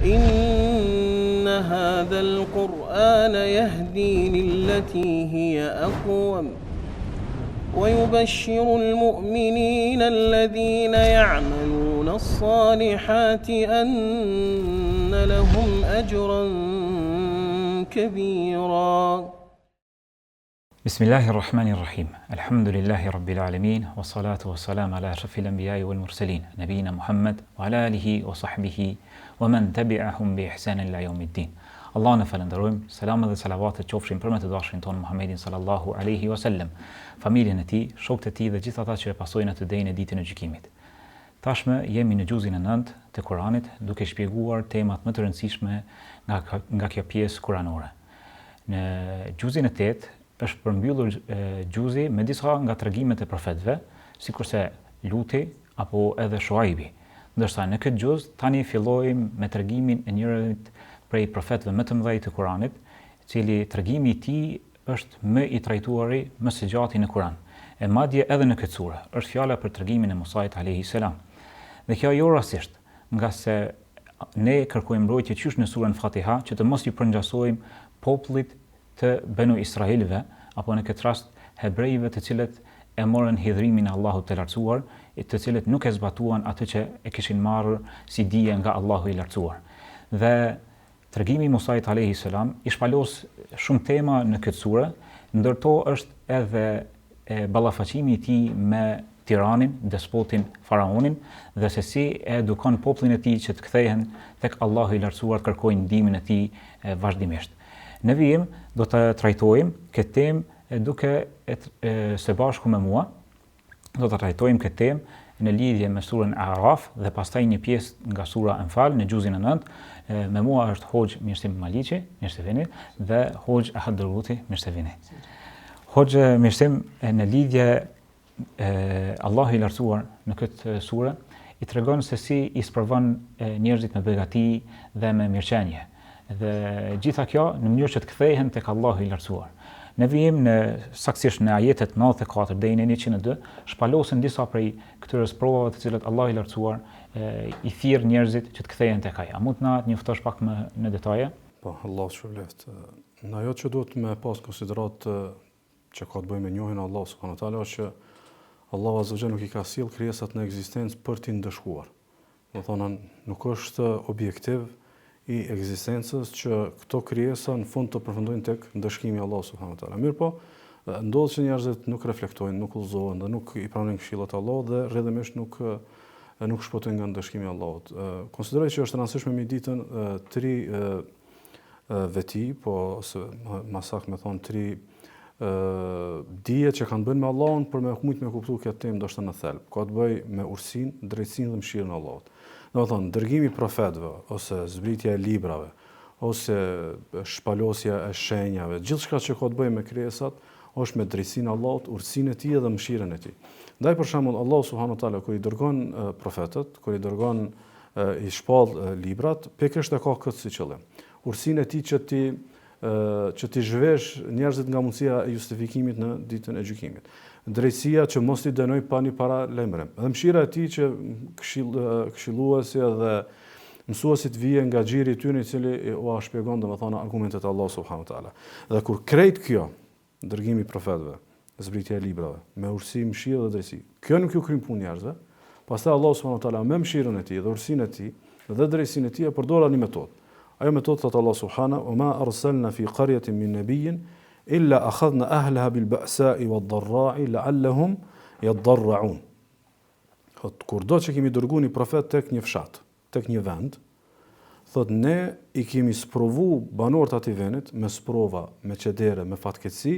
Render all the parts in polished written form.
إن هذا القرآن يهدي للتي هي أقوم ويبشر المؤمنين الذين يعملون الصالحات أن لهم أجرا كبيرا. بسم الله الرحمن الرحيم. الحمد لله رب العالمين والصلاة والسلام على أشرف الأنبياء والمرسلين نبينا محمد وعلى آله وصحبه ومن تبعهم بإحسان إلى يوم الدين. Allah në falenderojmë, selam dhe salavatet qofshin për me të dashrin tonë Muhammedin sallallahu alaihi wasallam, familjen e tij, shokët e tij dhe gjithë ata që e pasojnë atë deri në ditën e gjykimit. Tashmë jemi në gjuzin e 9 të Kuranit, duke shpjeguar temat më të rëndësishme nga kjo pjesë kuranore. Në gjuzin e 8 është përmbyllur gjuzi me disa nga tregimet e profetëve, sikurse Luti apo edhe Shuaibi. Ndërsa në këtë gjuz tani fillojmë me tregimin e njërit prej profetëve më të mëdhej të Kuranit, i cili tregimi i tij është më i trajtuari, më së gjati në Kuran. E madje edhe në këtë sure është fjala për tregimin e Musait alayhi salam. Dhe kjo jo rastisht, nga se ne kërkojmë mbrojtje qysh në surën Fatiha që të mos i përngjasojmë popullit të Benu Israilëve, apo në këtë rast hebrejve të cilët e morën hidhrimin e Allahut të lartësuar, të cilët nuk e zbatuan atë që e kishin marrë si dije nga Allahu i lartësuar. Dhe tregimi i Musait alayhi salam i shpalos shumë tema në këtë sure, ndërto është edhe ballafaqimi i tij me tiranin, despotin faraonin, dhe se si e edukon popullin e tij që të kthehen tek Allahu i lartësuar, kërkojnë ndihmën e tij vazhdimisht. Në vijim do të trajtojmë këtë temë duke së bashku me mua, do të trajtojmë këtë temë në lidhje me surën Araf dhe pastaj një pjesë nga sura Anfal në gjuzin e 9. Me mua është Hoxh Mirësim Maliqi, mirë se vini, dhe Hoxh Ahad Dërguti, mirë se vini. Hoxh Mirësim, në lidhje Allahu i lartësuar në këtë sure i tregon se si i sprovon njerëzit me begati dhe me mirëqenie. Dhe gjitha kjo në mënyrë që të kthehen tek Allahu i lartësuar. Ne vijmë në saktësisht në ajetet 94 deri në 102, shpalosen disa prej këtyre sprovave të cilat Allahu i lartësuar i thirr njerëzit që të kthehen tek ai. A mund na njoftosh pak më në detaje? Po, Allahu shpëleft. Në ajo që duhet me pas konsiderat që ka të bëjë me njohjen e Allahut subhanahu wa taala është që Allahu azza wa jalla nuk i ka sjell krijesat në ekzistencë për t'i ndëshkuar. Do thonë nuk është objektiv i ekzistencës që këto krijesa në fund të përfundojnë tek ndëshkimi i Allahut subhanahu wa taala. Mirë po, ndodh që njerëzit nuk reflektojnë, nuk udhëzohen dhe nuk i pranojnë këshillat e Allahut dhe rrjedhimisht nuk shpëtojnë nga ndëshkimi i Allahut. Konsideroj që është rëndësishme mi ditën 3 veti, po ose më saktë me thon 3 dije që kanë bën me Allahun për me mujt me kuptuar këtë temë ndoshta në thelb. Ka të bëjë me ursinë, drejtsinë dhe mëshirën e Allahut. Do thonë, dërgimi i profetëve, ose zbritja e librave, ose shpalosja e shenjave, gjithçka që ka të bëjë me krijesat, është me drejtsinë e Allahut, urtësinë e tij dhe mëshirën e tij. Ndaj për shembull, Allahu subhanahu wa taala kur i dërgon profetët, kur i dërgon i shpall librat, pikërisht e ka këtë si qëllim. Urtësinë e tij që ti zhvesh njerëzit nga mundësia e justifikimit në ditën e gjykimit. Drejtësia që mos t'i dënoj pa një paralajmërim. Dhe mëshira e tij që këshilluesi dhe mësuesit vijnë nga xhiri i tyre i cili u shpjegon domethënë argumentet e Allahut subhanahu wa taala. Dhe kur krejt kjo, dërgimi i profetëve, zbritja e librave, me urtësi, mëshirë dhe drejtësi, kjo nuk ju kryen punë njerëzve, pastaj Allahu subhanahu wa taala me mëshirën e tij dhe urtësinë e tij dhe drejtësinë e tij e përdor një metodë. Ajo metodë thot Allah subhanahu wa ma arsalna fi qaryatin min nabiyyin illa akhadna ahlaha bil ba'sa'i wad dharra'i la'allahum yadarra'un. Kur do që kemi dërguar një profet tek një fshat, tek një vend, thot ne i kemi sprovu banorët atij vendit me sprova, me çedere, me fatkeqësi,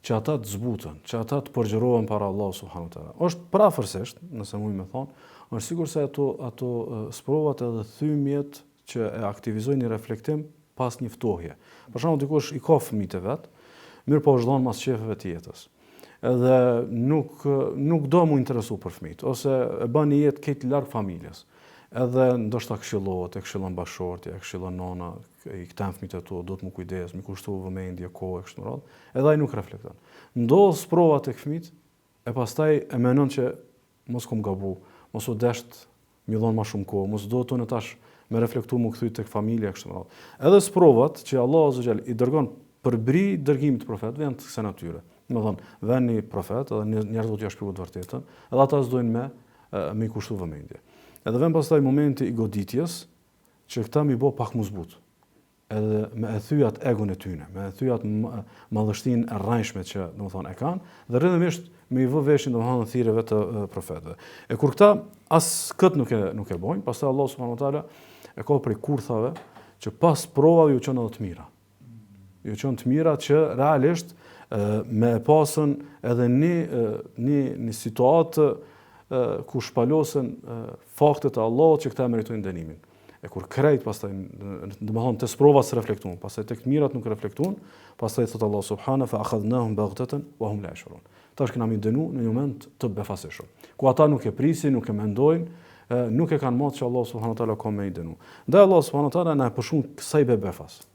që ata të zbutën, që ata të përgjërohen para Allahu subhanahu wa taala. Është prafërsisht, nëse mund të them, është sikur se ato sprovat edhe thymjet që e aktivizojnë një reflektim pas një ftohje. Për shembull, dikush i ka fëmijët e vet, mirë po është dhënë mas shefeve të jetës. Edhe nuk do mu interesu për fëmijët, ose e bën një jetë këtë larg familjes. Edhe ndoshta këshillohet, e këshillon bashortja, e këshillon nona, i kthen fëmijët e tu, do të më kujdes, më kushtu vëmendje, kohë kështu me radhë. Edhe ai nuk reflekton. Ndodh sprova tek fëmijët, e pastaj e mendon që mos kom gabu, mos u desht më dhon më shumë kohë, mos do të në tash me reflektu mu kthy tek familja kështu me radhë. Edhe sprovat që Allahu azza xal i dërgon për bri dërgimit të profetëve janë të kësaj natyre. Domethënë, vjen një profet edhe njerëzit do t'ia shpjegojnë të vërtetën, edhe ata s'dojnë me kushtu vëmendje. Edhe vjen pastaj momenti i goditjes që këta mi bë pak muzbut. Edhe me e thyat egon e tyne, me e thyat madhështinë e rrajshme që domethënë e kanë, dhe rrëdhëmisht me i vë veshin domethënë thirrjeve të profetëve. E kur këta as kët nuk e bojnë, pastaj Allah subhanahu wa taala e ka prej kurthave që pas provave ju çon edhe të mira. Ju çon të mira që realisht me pasën edhe një situatë ku shpalosen faktet e Allahut që këta meritojnë dënimin. E kur krejt pastaj domethënë te sprovat se reflektuan, pastaj tek të mirat nuk reflektuan, pastaj thot Allah subhanahu fa akhadnahum baghtatan wa hum la yashurun. Tash kemi dënu në një moment të befasishëm, ku ata nuk e prisin, nuk e mendojnë, nuk e kanë marrë që Allah subhanahu wa taala ka me i dënu. Ndaj Allah subhanahu wa taala na e pushon kësaj befas.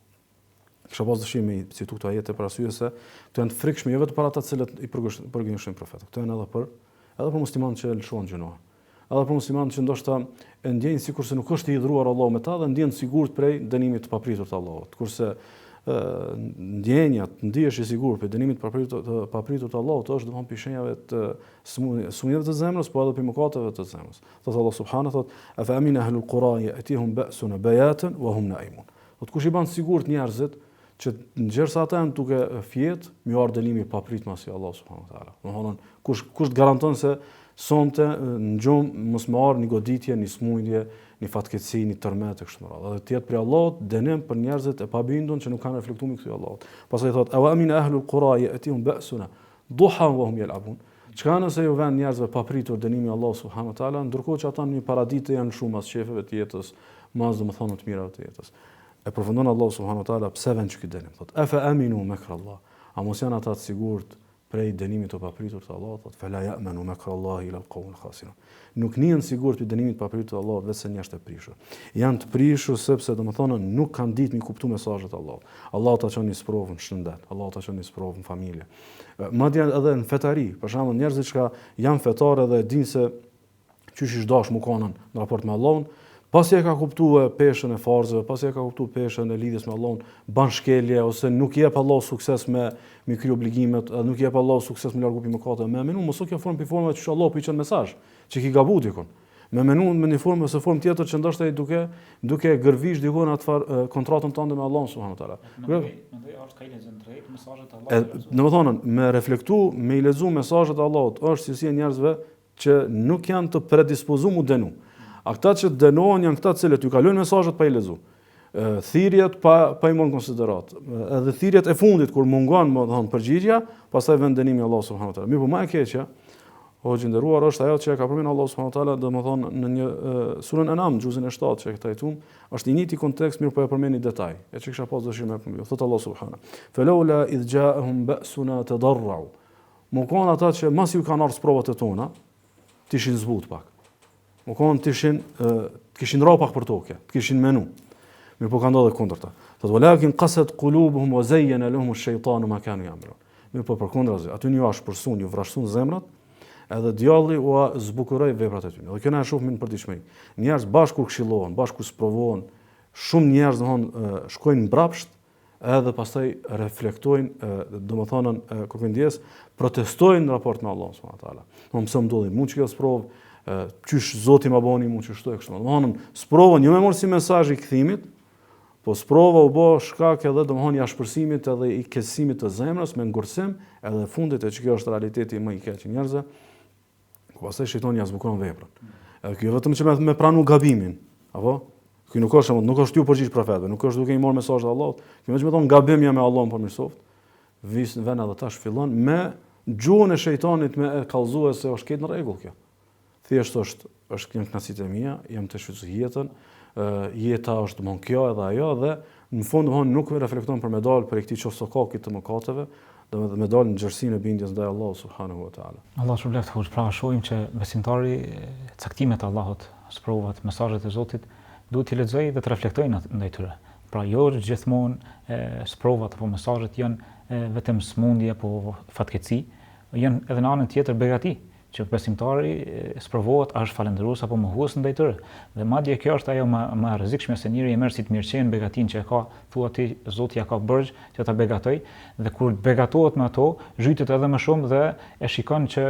Kisha pas dëshirë me citu këto ajete për arsye se këto janë të frikshme jo vetëm për ata të cilët i përgjigjshojnë profetit. Këto janë edhe për muslimanët që lëshuan gjunoa. Edhe për muslimanët që ndoshta e ndjejnë sikurse nuk është i hidhur Allahu me ta dhe ndjen sigurt prej dënimit të papritur të Allahut. Kurse ndihesh i sigurt për dënimin të papritur të Allahut është domthon pishenjave të sumjeve të zemrës, po edhe për mëkateve të zemrës. Thot Allah subhanahu thot afa amina ahlul qura yatihum ba'suna bayatan wa hum na'imun. Thot kush i bën sigurt njerëzit që nxjersa ata janë duke fjet, më ardh dënimi i papritshëm si Allah subhanahu wa taala. Domthon kush të garanton se sonte në gjumë mos më marr një goditje, një smundje, një fatkeqësi, një tërmet e kështu me radhë. Edhe tjetër për Allahut dënim për njerëzit e pabindur që nuk kanë reflektuar me këtë Allahut. Pastaj thot awa amina ahlul qura yatihum ba'suna duhan wa hum yal'abun. Çka nëse ju vën njerëzve papritur dënimi i Allahut subhanahu wa taala, ndërkohë që ata në një paraditë janë shumë as shefeve të jetës, mas domethënë të mirave të jetës. E përfundon Allahu subhanahu wa taala pse vën çka dënim. Thot afa aminu makrallah. A mos janë ata të sigurt prej dënimit të papritur të Allahut, thot fala ya'manu makrallahi ila alqawmil khasirun. Nuk njihen sigurt për dënimin e papritur të Allahut vetëm njerëz të prishur. Janë të prishur sepse domethënë nuk kanë ditë mi kuptuar mesazhet e Allahut. Allahu ta çon në sprovën shëndet, Allahu ta çon në sprovën familje. Madje edhe në fetari, për shembull njerëzit që janë fetarë dhe dinë se çysh i dash mukonën në raport me Allahun, pasi e ka kuptuar peshën e farzëve, pasi e ka kuptuar peshën e lidhjes me Allahun, ban shkelje ose nuk i jep Allahu sukses me kry obligimet, nuk i jep Allahu sukses me largu pi mëkate. Me menu mos u kjo formë pi forma që Allahu po i çon mesazh, që ki gabu dikon. Me menu me një formë ose formë tjetër që ndoshta i duke gërvish dikon atë kontratën tënde me Allahun subhanuhu teala. Mendoj është ka i lexon drejt mesazhet e Allahut. Domethënë me reflektu, me i lexu mesazhet e Allahut është si njerëzve që nuk janë të predispozuar mu dënu. A këta që dënohen janë këta cilët ju kalojnë mesazhet pa i lexu. Thirrjet pa i marrë konsiderat. Edhe thirrjet e fundit kur mungon domethënë përgjigja, pastaj vjen dënimi i Allahut subhanuhu teala. Mirë, po më e keqja, o gjendëruar është ajo që e ka përmendur Allahu subhanuhu teala domethënë në një surën An'am, xhuzin e 7 që e trajtuam, është i njëjti kontekst, mirë po e përmend një detaj. E që kisha pas dëshirë me përmend. Thot Allah subhanuhu. Falawla idh ja'ahum ba'suna tadarra'u. Mukon ata që mas ju kanë ardhur provat e tona, tishin zbut pak. Mukon kishin rra pak për tokë, kishin menu. Mirë po ka ndodhur kundërta. Thot walakin qasat qulubuhum wa zayyana lahum ash-shaytanu ma kanu ya'malun. Mirë po përkundrazi, aty ju ashpërsun, ju vrashsun zemrat, edhe djalli u zbukuroi veprat e tyre. Dhe kjo na e shohim në përditshmëri. Njerëz bashku këshillohen, bashku sprovohen, shumë njerëz domthon shkojnë mbrapsht, edhe pastaj reflektojnë, domethënën kur ndjes, protestojnë në raport me Allahun subhanahu wa taala. Domthon pse ndodhi mund që kjo sprovë, qysh Zoti ma bani mund që shtoj kështu. Domthon sprovën jo më mor si mesazh i kthimit, po sprova u bë shkak edhe domthon i ashpërsimit edhe i keqësimit të zemrës me ngursim, edhe fundit e që kjo është realiteti më i keq i njerëzve. Ku pastaj shejtani ja zbukon veprën. Edhe kjo vetëm që me pranu gabimin, apo? Ky nuk është ju përgjigj profetëve, nuk është duke i marrë mesazhin e Allahut. Kjo vetëm thon gabim jam me Allahun për mirësoft. Vjen edhe tash fillon me gjuhën e shejtanit me e kallëzuar se është këtë në rregull kjo. Thjesht është një knasitë e mia, jam të shfrytzuar jetën, jeta është domthon kjo edhe ajo dhe në fund domthon nuk reflekton për me dal për këtij çostokakit të mëkateve, domethënë me dal në xhersinë e bindjes ndaj Allahut subhanahu wa taala. Allah shpëleft kur pra shohim që besimtari caktimet e Allahut, sprovat, mesazhet e Zotit duhet t'i lexojë dhe të reflektojë ndaj tyre. Pra jo gjithmonë sprovat apo mesazhet janë vetëm smundje apo fatkeqësi, janë edhe në anën tjetër begati që besimtari sprovohet a është falendërues apo mohues ndaj tyre. Dhe madje kjo është ajo më e rrezikshme se njëri e merr si të mirëqen begatin që e ka, thua ti Zoti ja ka bërgj që ta begatoj, dhe kur begatohet me ato, zhytet edhe më shumë dhe e shikon që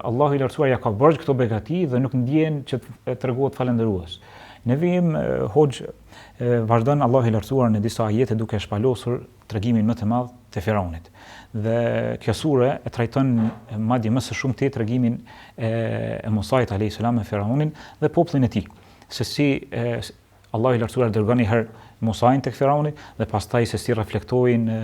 Allahu i lartësuar ja ka bërgj këto begati dhe nuk ndjen që të tregohet falendërues. Ne vim hoxh vazhdon Allahu i lartësuar në disa ajete duke shpalosur tregimin më të madh të Firaunit. Dhe kjo sure e trajton madje më së shumti tregimin e Musait alayhis salam me Firaunin dhe popullin e tij. Se si Allahu i lartësuar dërgon një herë Musain tek Firauni dhe pastaj se si reflektojnë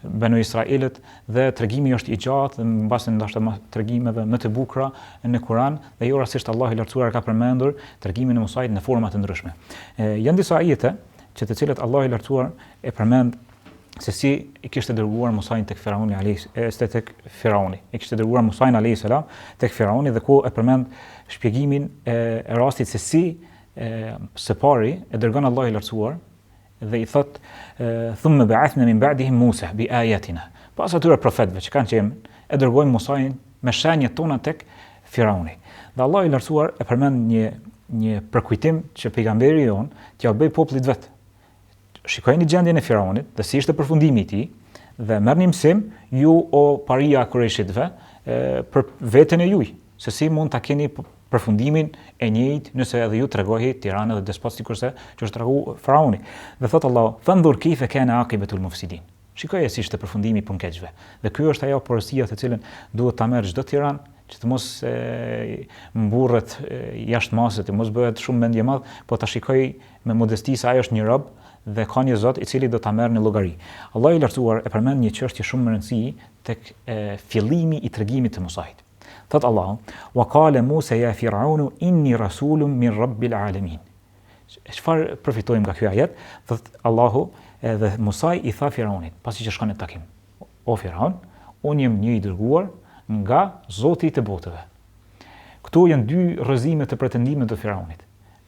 Banu Israilët, dhe tregimi është i gjatë dhe mbasi ndoshta tregimeve më të bukura në Kur'an, dhe jo rastësisht Allahu i lartësuar ka përmendur tregimin e Musait në forma të ndryshme. Janë disa ajete që të cilët Allahu i lartësuar e përmend se si i kishte dërguar Musain tek Firauni tek Firauni. I kishte dërguar Musain alayhis salam tek Firauni dhe ku e përmend shpjegimin e rastit se si së pari e dërgon Allahu i lartësuar dhe i thot thumma ba'athna min ba'dihim Musa bi ayatina. Pas atyre profetëve që kanë qenë, e dërgojmë Musain me shenjat tona tek Firauni. Dhe Allahu i lartësuar e përmend një përkujtim që pejgamberi jon t'ia bëj popullit vet. Shikojeni gjendjen e Firaunit dhe si ishte përfundimi i tij, dhe merrni mësim ju o paria kurajshitëve për veten e juaj, se si mund ta keni përfundimin e njëjtë nëse edhe ju tregohi tiranë dhe despot sikurse që është tregu Faraoni. Dhe thot Allah, "Fandhur kayfa kana aqibatul mufsidin." Shikoje si ishte përfundimi i punkeqëve. Dhe ky është ajo porosia të cilën duhet ta merr çdo tiran, që të mos mburret jashtë masës, të mos bëhet shumë mendje madh, po ta shikoj me modesti se ai është një rob dhe ka një Zot i cili do ta merr në llogari. Allahu i lartësuar e përmend një çështje shumë me rëndësi tek fillimi i tregimit të Musait. Thot Allahu, "Wa qala Musa ya Fir'aunu inni rasulun min rabbil alamin." Çfarë përfitojmë nga ky ajet? Thot Allahu, edhe Musa i tha Firaunit, pasi që shkon në takim, "O Firaun, unë jam një i dërguar nga Zoti i të botëve." Këtu janë dy rrëzime të pretendimit të Firaunit.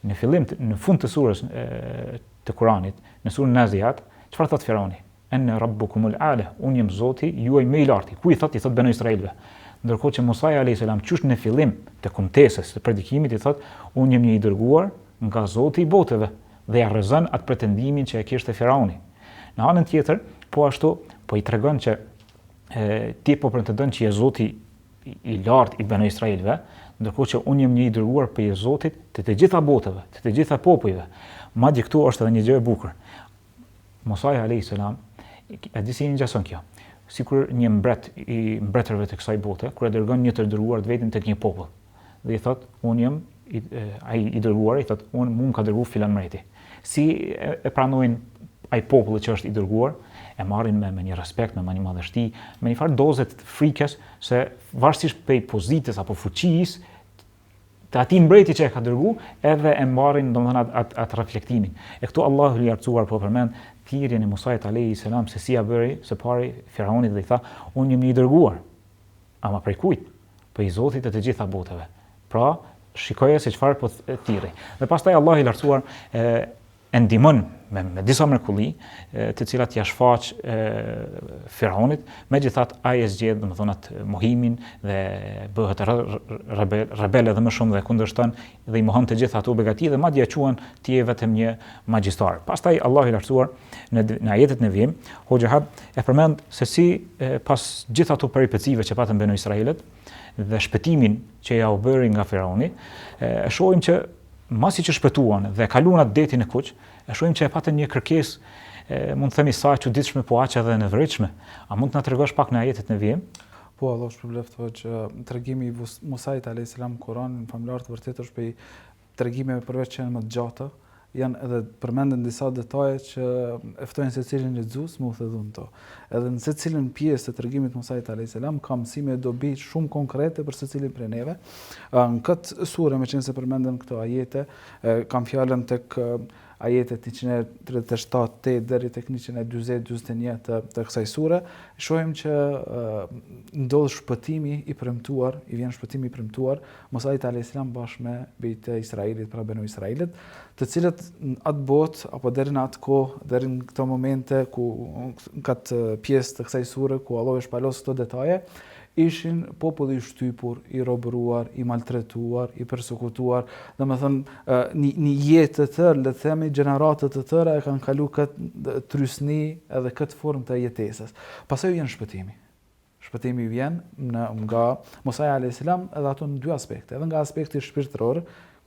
Në fillim, në fund të surës të Kuranit, në surën Naziat, çfarë thot Firauni? "Ana rabbukumul a'la", unë jam Zoti juaj më i larti. Ku i thot Banu Israilëve. Ndërkohë që Musa alayhis salam qysh në fillim të kontesës të predikimit i thot, "Unë jam një i dërguar nga Zoti i botëve", dhe ja rrezon atë pretendimin që e kishte Firauni. Në anën tjetër, po ashtu, po i tregon që ti po pretendon që je Zoti i lartë i Banu Israilëve, ndërkohë që unë jam një i dërguar për i Zotit të të gjitha botëve, të të gjitha popujve. Madje këtu është edhe një gjë e bukur. Musa alayhis salam, e di si ngjason kjo. Sikur një mbret i mbretërve të kësaj bote, kur e dërgon një të dërguar të vetëm tek një popull. Dhe i thot, "Unë jam ai i dërguar", i thot, "Unë mua ka dërguar filan mbreti." Si e pranojnë ai populli që është i dërguar? E marrin me një respekt, me një madhështi, me një farë doze të frikës se varësisht prej pozitës apo fuqisë të atij mbreti që e ka dërguar, edhe e marrin domethënë atë reflektimin. E këtu Allahu i lartësuar po përmend thirrjen e Musait alayhis salam se si ja bëri së pari Firaunit dhe i tha, "Unë jam i dërguar." Ama prej kujt? Prej Zotit të gjitha botëve. Pra, shikoje se çfarë po thirrri. Dhe pastaj Allahu i lartësuar e ndihmon me disa mrekulli, të cilat ja shfaq Firaunit, megjithatë ai e zgjedh domethënë atë mohimin dhe bëhet rebel edhe më shumë dhe kundërshton dhe i mohon të gjitha ato begati dhe madje e quhen ti je vetëm një magjistar. Pastaj Allahu i lartësuar në ajetet në vijim, Hoxha e përmend se si pas gjithë ato peripecive që patën Banu Israilët dhe shpëtimin që ja u bëri nga Firauni, e shohim që masi që shpëtuan dhe kaluan atë detin e Kuq, e shohim që e patën një kërkesë, mund të themi sa e çuditshme, po aq edhe nevojshme. A mund të na tregosh pak në ajetet në vijim? Po, Allah shpërblet që tregimi i Musait alayhis salam Kur'an famlar të vërtetë është prej tregimeve përveç që janë më të gjata, janë edhe përmenden disa detaje që e ftojnë secilin lexues më u thellun to. Edhe në secilin pjesë të tregimit të Musait alayhis salam ka mësime dobi shumë konkrete për secilin prej neve. Në këtë sure meqense përmenden këto ajete, kam fjalën tek ajetet 137 deri tek 140-41 të kësaj sure, shohim që ndodh shpëtimi i premtuar, i vjen shpëtimi i premtuar Musait alayhis salam bashkë me bijtë e Israilit, pra Banu Israilit, të cilët në atë botë apo deri në atë kohë, deri në këto momente ku në këtë pjesë të kësaj sure ku Allah e shpalos këto detaje, ishin popull i shtypur, i robëruar, i maltretuar, i persekutuar, domethënë një jetë të tërë, le të themi gjenerate të tëra e kanë kalu këtë trysni edhe këtë formë të jetesës. Pastaj vjen shpëtimi. Shpëtimi vjen nga Musa alayhis salam edhe ato në dy aspekte, edhe nga aspekti shpirtëror,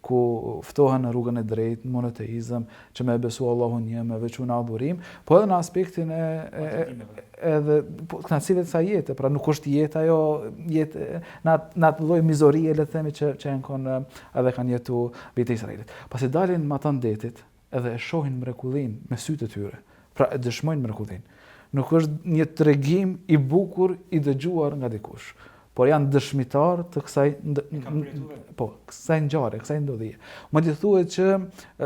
ku ftohen në rrugën e drejtë, monoteizëm, që me besu Allahun një, me veçu në adhurim, po edhe në aspektin edhe knatësive të sa jetë, pra nuk është jetë ajo jetë në atë lloj mizorie, le të themi që janë konë edhe kanë jetu Bejt e Israilit. Pasi dalin me ata ndetit edhe e shohin mrekullin me sytë e tyre, pra e dëshmojnë mrekullin. Nuk është një tregim i bukur i dëgjuar nga dikush, por janë dëshmitar të kësaj ngjarje, kësaj ndodhie. Madje thuhet që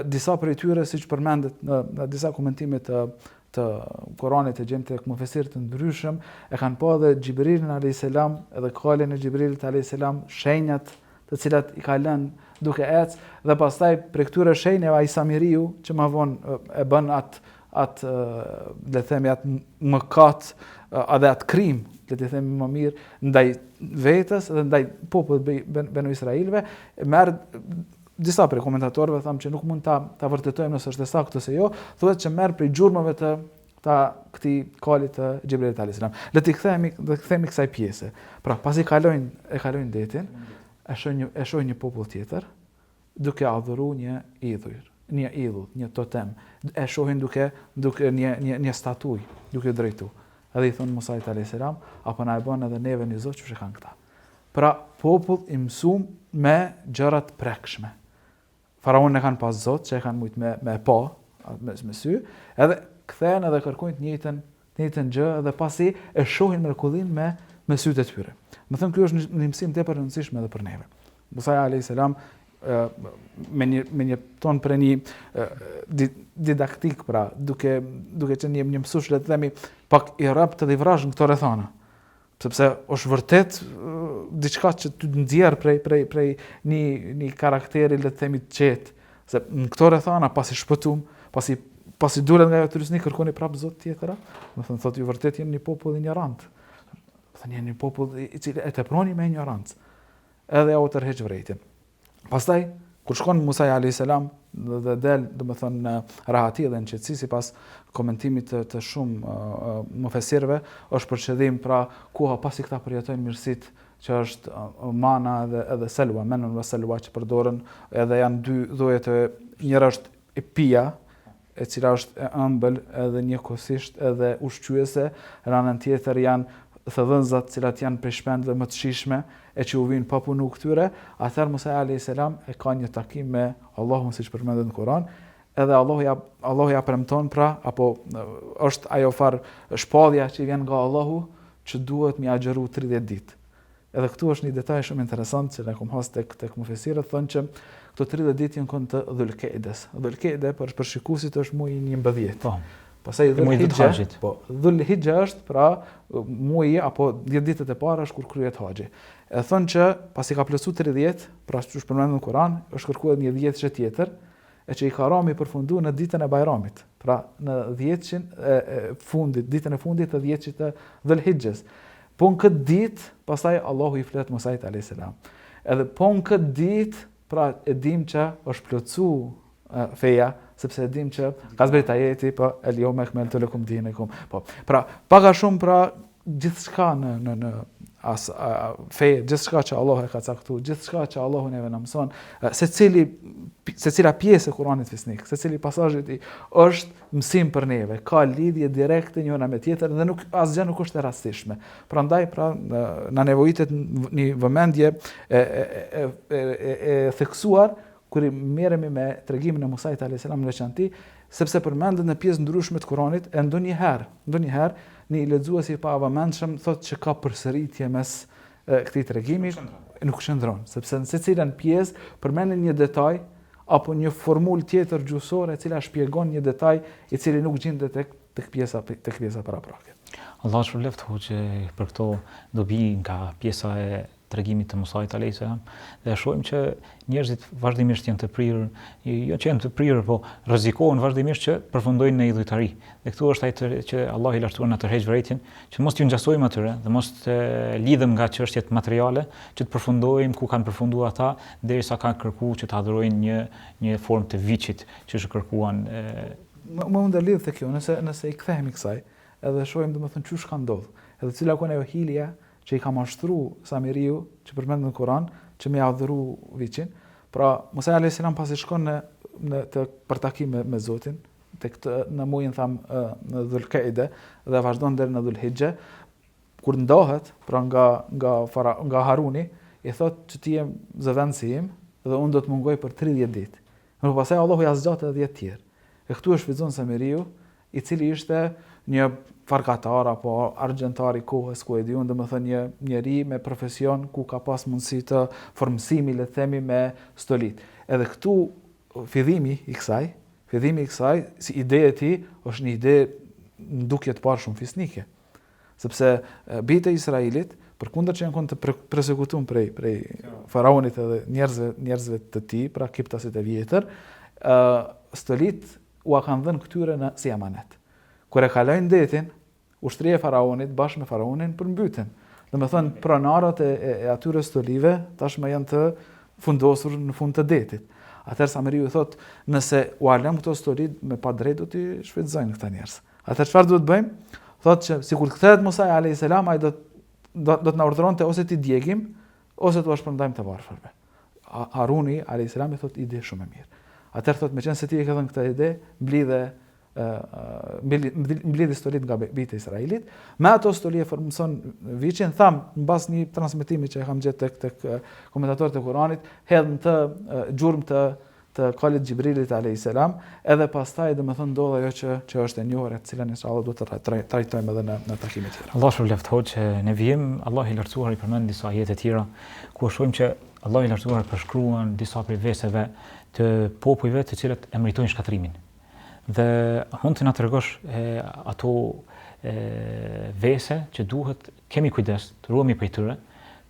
disa prej tyre, siç përmendet në disa komentime të Kuranit e gjem tek mufesirë të ndryshëm, e kanë pa edhe Xhibrilin alayhis salam, edhe kalën e Xhibrilit alayhis salam, shenjat të cilat i ka lënë duke ecë, dhe pastaj prej këtyre shenjave ai Samiriu që më vonë e bën atë le të themi atë mëkat edhe atë krim, le të themi më mirë, ndaj vetës dhe ndaj popullit Benu Israilve, merr disa prej komentatorëve thamë që nuk mund ta vërtetojmë nëse është saktë ose jo, thuhet që merr prej gjurmëve të këtij kalit të Xhibrilit alayhis salam. Le të kthehemi kësaj pjese. Pra, pasi e kalojnë detin, e shohin një popull tjetër duke adhuruar një idhull, një totem. E shohin duke një statuj, duke drejtu. Edhe i thonë Musait alayhis salam, apo na e bën edhe neve një zot që kanë këta. Pra, popull i mësuar me gjërat prekshme. Faraoni e kanë pas zot që e kanë mujt me pa, me sy, edhe kthehen edhe kërkojnë të njëjtën gjë, edhe pasi e shohin mrekullin me sytë e tyre. Më thënë, ky është një mësim tepër i rëndësishëm edhe për neve. Musa alayhis salam me një ton për një didaktik, pra, duke qenë një mësues, le të themi, pak i rrapt edhe i vrash në këto rrethana. Sepse është vërtet diçka që të nxjerr prej një karakteri, le të themi, të qetë. Se në këto rrethana pasi shpëtum, pasi dulet nga ajo trysni, kërkoni prapë zot tjetëra. Do thënë, thotë, ju vërtet jeni një popull ignorant. Do thënë, jeni një popull i cili e teproni me ignorancë. Edhe u tërheq vërejtjen. Pastaj, kur shkon Musa alayhis salam dhe del, domethënë, në rahati dhe në qetësi, sipas komentimit të shumë mufesirëve, është për qëllim, pra, koha pasi këta përjetojnë mirësitë që është mana edhe selua, menun dhe selua që përdoren, edhe janë dy lloje të, njëra është e pija, e cila është e ëmbël edhe njëkohësisht edhe ushqyese, në anën tjetër janë thëdhënzat cilat janë prej shpendëve më të shijshme, e që u vinë pa punu këtyre. Atëherë Musa alayhis salam e ka një takim me Allahun, siç përmendet në Kur'an, edhe Allahu ja premton, pra, apo është ajo farë shpallja që vjen nga Allahu, që duhet mi agjeru 30 ditë. Edhe këtu është një detaj shumë interesant që ne kam has tek mufesirët, thonë që këto 30 ditë janë kënd të Dhulqedes. Dhulqeede për shikuesit është muaji 11. Pastaj Dhulhijja është, pra, muaji apo 10 ditët e para është kur kryhet haxhi. E thonë që pasi ka plotësuar 30, pra siç përmendet në Kur'an, është kërkuar një 10 tjetër, e që i ka rami përfundu në ditën e Bajramit, pra në 10 fundit, ditën e fundit të 10 të Dhulhijjes. Po në këtë ditë, pastaj Allahu i flet Musait alayhis salam. Edhe po në këtë ditë, pra e dim që është plotësuar feja, sepse e dim që ka zbrit ajeti, po el yawma akmaltu lakum dinakum. Po, pra paga shumë, pra gjithçka në fe, gjithçka që Allah e ka caktuar, gjithçka që Allahu neve na mëson, secila pjesë e Kuranit fisnik, secili pasazh i është mësim për neve, ka lidhje direkte njëra me tjetrën dhe asgjë nuk është e rastishme. Prandaj, pra, na nevojitet një vëmendje e theksuar kur i merremi me tregimin e Musait alayhis salam në veçanti, sepse përmendet në pjesë ndryshme të Kuranit, e ndonjëherë një lexues i pavëmendshëm thotë që ka përsëritje mes këtij tregimi, nuk qëndron, sepse në secilën pjesë përmendet një detaj apo një formulë tjetër gjuhësore e cila shpjegon një detaj i cili nuk gjendet tek pjesa paraprake. Allah shpëleft hoxhe për këto dobi nga pjesa e tregimit të Musait alayhis salam dhe shohim që njerëzit vazhdimisht janë të prirur, jo që janë të prirur, po rrezikohen vazhdimisht që përfundojnë në idhujtari. Dhe këtu është ai që Allah i lartësuar na tërheq vërejtjen, që mos t'ju ngjasojmë atyre dhe mos të lidhem nga çështjet materiale, që të përfundojmë ku kanë përfunduar ata derisa kanë kërkuar që të adhurojnë një formë të viçit që është kërkuan. Më mund të lidh te kjo, nëse i kthehemi kësaj, edhe shohim domethënë çush ka ndodhur, edhe cila ka ajo hilja që i ka mashtruar Samiriu, që përmend në Kur'an, që më adhuru viçin. Pra Musa alayhis salam pasi shkon për takim me Zotin, në muajin në Dhul-Qaida dhe vazhdon deri në Dhul-Hijja, kur ndahet, pra nga Haruni, i thot që ti je zëvendësi im dhe unë do të mungoj për 30 ditë. Por pastaj Allahu ja zgjat edhe 10 tjerë. E këtu është vizon Samiriu, i cili ishte një farkatar apo argjentar i kohës, ku e diun, domethënë një njeri me profesion ku ka pas mundësi të formësimi, le të themi, me stolit. Edhe këtu fillimi i kësaj si ide e tij është një ide ndukje të parë shumë fisnike. Sepse bijtë e Izraelit, përkundër që janë të përsekutuar prej faraonit edhe njerëzve të tij, pra kiptasit e vjetër, stolit u kanë dhënë këtyre si amanet. Kur e kalojnë detin, ushtria e faraonit bashkë me faraonin përmbyten. Domethënë pronarët e atyre stolive tashmë janë të fundosur në fund të detit. Atëherë Samiriu thotë, nëse u alëm këto stoli me pa drejt do t'i shfrytëzojnë këta njerëz. Atëherë çfarë duhet bëjmë? Thotë që sikur kthehet Musa alayhis salam, ai do të na urdhëronte ose ti djegim ose t'u shpërndajmë të varfërve. Haruni alayhis salam i thotë ide shumë e mirë. Atëherë thotë, meqense ti e ke dhënë këtë ide, mblidhi stolit nga bijtë e Izraelit, me ato stoli e formson viçin, tham mbas një transmetimi që e kam gjetë tek komentatorët e Kuranit, hedhën të gjurmë të kalit Xhibrilit alayhis salam, edhe pastaj domethënë ndodh ajo që është e njohur, e cilën inshallah do të trajtojmë edhe në takime të tjera. Allah shpëlbeft që ne vijmë, Allah i lartësuar i përmend disa ajete të tjera ku shohim që Allah i lartësuar përshkruan disa prej veseve të popujve të cilët e meritojnë shkatrimin. Dhe mund të na tregosh ato vese që duhet kemi kujdes, të ruhemi prej tyre,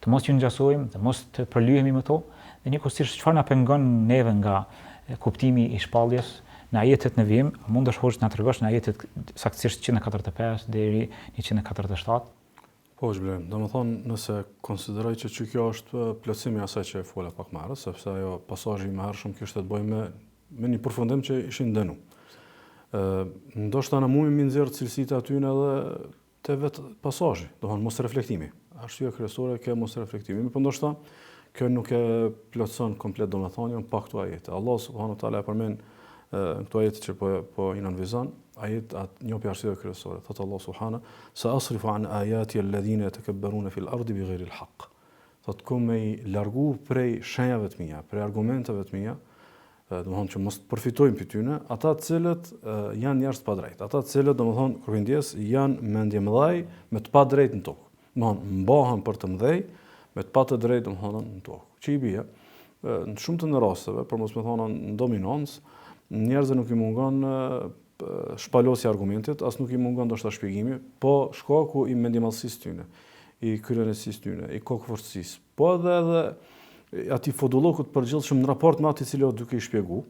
të mos ju ngjasojmë, të mos të përlyhemi me to, dhe njëkohësisht çfarë na pengon neve nga kuptimi i shpalljes në ajetet në vijim, mund të shkosh të na tregosh në ajetet saktësisht 145 deri 147. Po, zhblem, domethënë nëse konsideroj që kjo është plotësimi i asaj që fola pak më herët, sepse ajo pasazhi më hershëm kishte të bëjë me një përfundim që ishin dënu. Ndoshta na mundemi nxjerr cilësitë aty edhe te vetë pasazhi, domethënë mos reflektimi. Arsyeja kryesore ke mos reflektimi, por ndoshta kjo nuk e plotëson komplet domethënien pa këto ajete. Allah subhanahu wa taala e përmend këto ajete që po i nënvizon, një arsye kryesore. Thot Allah subhanahu sa asrifu an ayati alladhina yatakabbaruna fil ardi bighayri alhaq. Thot ku me largu prej shenjave të mia, prej argumenteve të mia, domethënë që mos përfitojnë për tyne, ata të cilët janë njerëz të padrejtë, ata të cilët domethënë kërkëndjes janë mendje mëdhaj me të padrejtë në tokë. Domethënë mbahen për të mëdhej me të pa të drejtë domethënë në tokë. Që i bie në shumë të rasteve, për mos më thonë në dominancë, njerëzve nuk i mungon shpalosja argumentit, as nuk i mungon ndoshta shpjegimi, po shkaku i mendjemallësisë tyne, i kryenesisë tyne, i kokëfortësisë, po edhe ati fodullokut përgjithshëm në raport me atë i cili duke i shpjegu,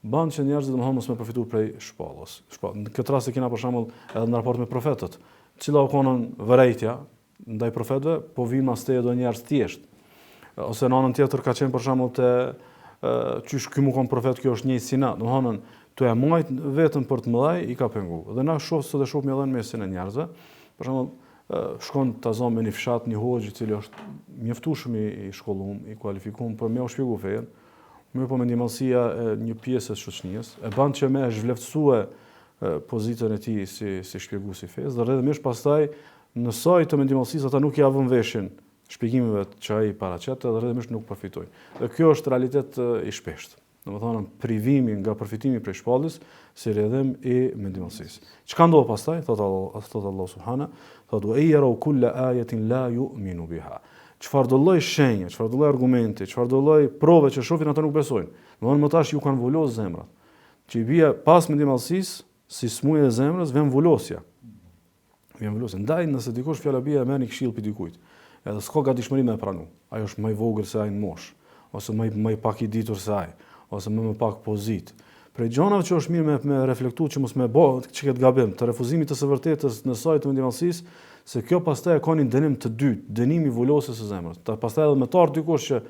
ban që njerëzit domethënë mos më përfituar prej shpallës. Në këtë rast e kena për shembull edhe në raport me profetët, cila u konën vërejtja ndaj profetëve, po vinë mas teje do njerëz thjesht. Ose në anën tjetër ka qenë për shembull te qysh ky më kon profet, kjo është njëjtë si na, domethënë tu e majt vetëm për të mëdhaj i ka pengu. Dhe na sot e shohim edhe në mesin e njerëzve, për shembull shkon ta zon me një fshat një hoxh i cili është mjaftueshëm i shkolluar, i kualifikuar për me u shpjegu fen, më po mendjemallësia e një pjesë të shoqënisë e bën që më zhvlerësue pozitën e tij si shpjegues i fesë, dhe rrëdhëmisht pastaj në saj të mendjemallësisë ata nuk ja vën veshin shpjegimeve që ai paraqet dhe rrëdhëmisht nuk përfitojnë. Dhe kjo është realitet i shpeshtë. Domethënë privimi nga përfitimi prej shpallës si rrjedhim i mendjemallësisë. Çka ndodh pastaj? Thot Allah subhana, thot wa yara kulla ayatin la yu'minu biha. Çfarë do lloj shenje, çfarë do lloj argumenti, çfarë do lloj prove që shohin ata nuk besojnë. Domethënë më tash ju kanë vulos zemrat. Që i bie pas mendjemallësisë, si smujë e zemrës vjen vulosja. Ndaj nëse dikush fjala bie merr një këshill pi dikujt. edhe s'ka gatishmëri me pranu. Ajo është më i vogël se ai në moshë, ose më i pak i ditur se ai, ose më pak pozit. Prej gjanave që është mirë me reflektu që mos me bë që këtë gabim, të refuzimit të së vërtetës në saj të mendimallësisë, se kjo pastaj ka një dënim të dytë, dënimi vulosës së zemrës. Pastaj edhe me tar dikush që